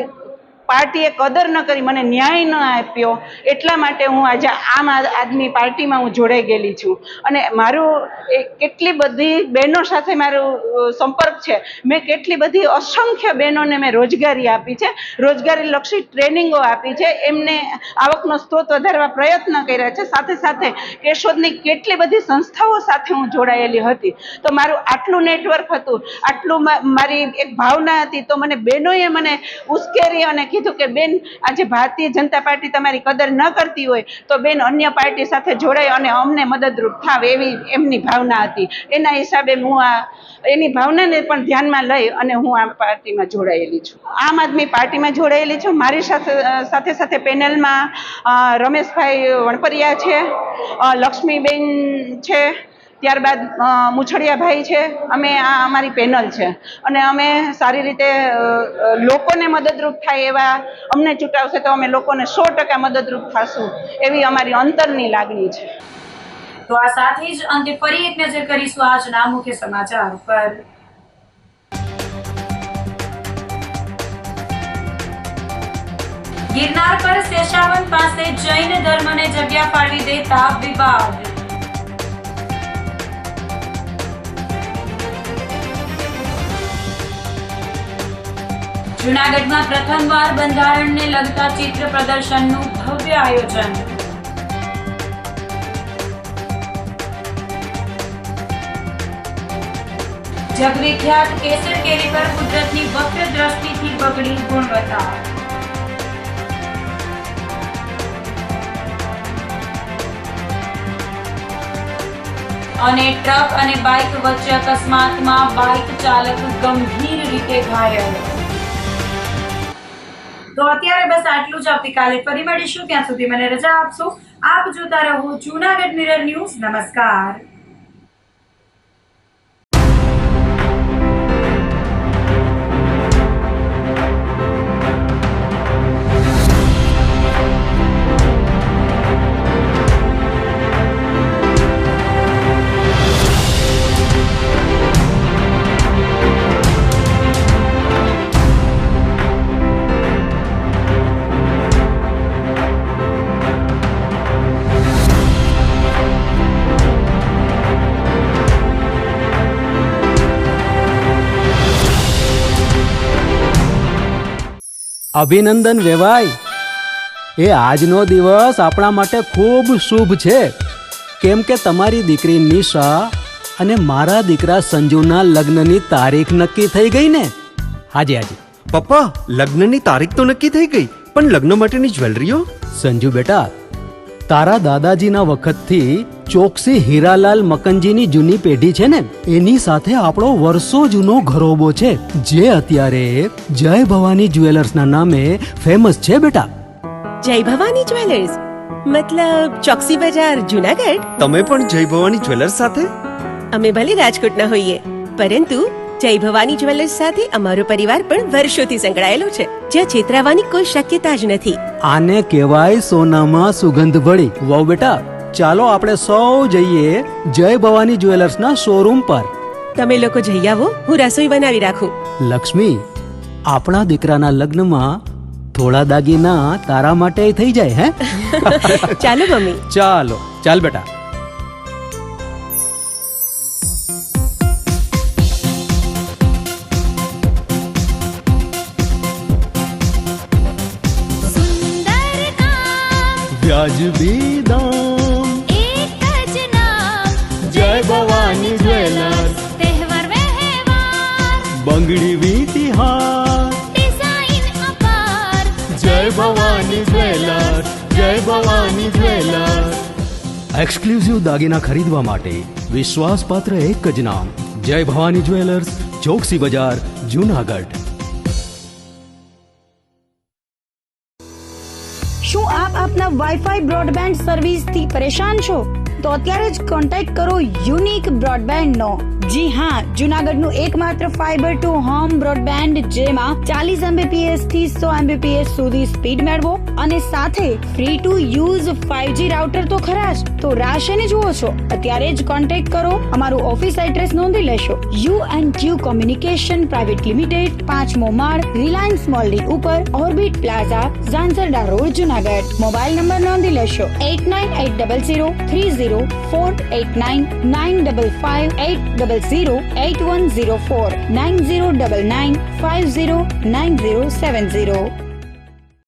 પાર્ટીએ કદર ન કરી, મને ન્યાય ન આપ્યો, એટલા માટે હું આજે આમ આદમી પાર્ટીમાં હું જોડાઈ ગયેલી છું. અને મારું કેટલી બધી બહેનો સાથે મારો સંપર્ક છે. મેં કેટલી બધી અસંખ્ય બહેનોને મેં રોજગારી આપી છે, રોજગારીલક્ષી ટ્રેનિંગો આપી છે, એમને આવકનો સ્ત્રોત વધારવા પ્રયત્ન કર્યા છે. સાથે સાથે કેશોદની કેટલી બધી સંસ્થાઓ સાથે હું જોડાયેલી હતી. તો મારું આટલું નેટવર્ક હતું, આટલું મારી એક ભાવના હતી. તો મને બહેનોએ મને ઉશ્કેરી અને કીધું કે બેન, આજે ભારતીય જનતા પાર્ટી તમારી કદર ન કરતી હોય તો બેન અન્ય પાર્ટી સાથે જોડાય અને અમને મદદરૂપ થાવ, એવી એમની ભાવના હતી. એના હિસાબે હું એની ભાવનાને પણ ધ્યાનમાં લઈ અને હું આ પાર્ટીમાં જોડાયેલી છું. આમ આદમી પાર્ટીમાં જોડાયેલી છું. મારી સાથે સાથે પેનલમાં રમેશભાઈ વણપરિયા છે, લક્ષ્મીબેન છે, ત્યારબાદ મુછડિયાભાઈ છે. અમે આ અમારી પેનલ છે અને અમે સારી રીતે લોકોને મદદરૂપ થાય એવા અમને ચૂંટાવશે તો અમે લોકોને 100% મદદરૂપ થશું, એવી અમારી અંતરની લાગણી છે. તો આ સાથે જ અંતે ફરી એક નજર કરીશું આજના મુખ્ય સમાચાર પર. ગિરનાર પર શેષાવન પાસે જૈન ધર્મને જગ્યા ફાળવી દેતા વિવાદ. જૂનાગઢમાં પ્રથમવાર બંધારણને લગતા ચિત્ર પ્રદર્શનનું ભવ્ય આયોજન. જગવિખ્યાત કેસર કેરી પર કુદરતની વક્ર દ્રષ્ટિથી બગડી ગુણવત્તા. અને ટ્રક અને બાઇક વચ્ચે અકસ્માતમાં બાઇક ચાલક ગંભીર રીતે ઘાયલ. તો અત્યારે બસ આટલું જ. આવતીકાલે ફરી મળીશું, ત્યાં સુધી મને રજા આપશો. આપ જોતા રહો જૂનાગઢ મિરર ન્યૂઝ. નમસ્કાર. અભિનંદન વેવાઈ, એ આજનો દિવસ આપણા માટે ખૂબ શુભ છે, કેમ કે તમારી દીકરી નિશા અને મારા દીકરા સંજુના લગ્નની તારીખ નક્કી થઈ ગઈ ને. હાજી હાજી પપ્પા, લગ્નની તારીખ તો નક્કી થઈ ગઈ, પણ લગ્ન માટેની જ્વેલરીઓ? સંજુ બેટા, તારા દાદાજીના વખતથી ચોકસી હીરાલાલ મકનજીની જૂની પેઢી છે ને, એની સાથે આપણો વર્ષો જૂનો ઘરોબો છે, જે અત્યારે જય ભવાની જ્વેલર્સના નામે ફેમસ છે બેટા. જય ભવાની જ્વેલર્સ મતલબ ચોકસી બજાર જૂનાગઢ? તમે પણ જય ભવાની જ્વેલર્સ સાથે? અમે ભલે રાજકોટના હોઈએ, પરંતુ જય ભવાની જ્વેલર્સ સાથે અમારો પરિવાર પણ વર્ષોથી સંકળાયેલો છે, જ્યાં છેતરાવાની કોઈ શક્યતા જ નથી. આને કહેવાય સોનામાં સુગંધ ભળી. વાવ બેટા, ચાલો આપણે સૌ જઈએ જય ભવાની જ્વેલર્સના શોરૂમ પર. તમે લોકો જઈ આવો, હું રસોઈ બનાવી રાખું. લક્ષ્મી, આપણા દીકરાના લગ્નમાં થોડા દાગીના તારા માટે થઈ જાય. હે ચાલો મમ્મી. ચાલો ચાલ બેટા. વ્યાજબી દામ, એક જ નામ, જય ભવાની જ્વેલર્સ. તહેવાર વ્યવહાર, બંગડી વીટી હાર, ડિઝાઇન અપાર, જય ભવાની જ્વેલર્સ, જય ભવાની જ્વેલર્સ. એક્સક્લુઝિવ દાગીના ખરીદવા માટે વિશ્વાસપાત્ર એક જ નામ, જય ભવાની જ્વેલર્સ, ચોકસી બજાર, જૂનાગઢ. શું આપ આપના વાઈફાઈ બ્રોડબેન્ડ સર્વિસથી પરેશાન છો? તો અત્યારે જ કોન્ટેક્ટ કરો યુનિક બ્રોડબેન્ડ નો. જી હા, જૂનાગઢનું એકમાત્ર ફાઈબર ટુ હોમ બ્રોડબેન્ડ, જેમાં 40 Mbps થી 100 Mbps સુધી સ્પીડ મેળવો અને સાથે free to use 5G router તો ખરા જ. તો રાહ શેની જુઓ છો? અત્યારે જ કોન્ટેક્ટ કરો. અમારું ઓફિસ એડ્રેસ નોંધી લેશો. U&Q કોમ્યુનિકેશન પ્રાઇવેટ લિમિટેડ, 5મો માળ, રિલાયન્સ મોલની ઉપર, orbit plaza, Zanzarda road, Junagadh. Mobile number નોંધી લેશો 898003048995580081049099509070.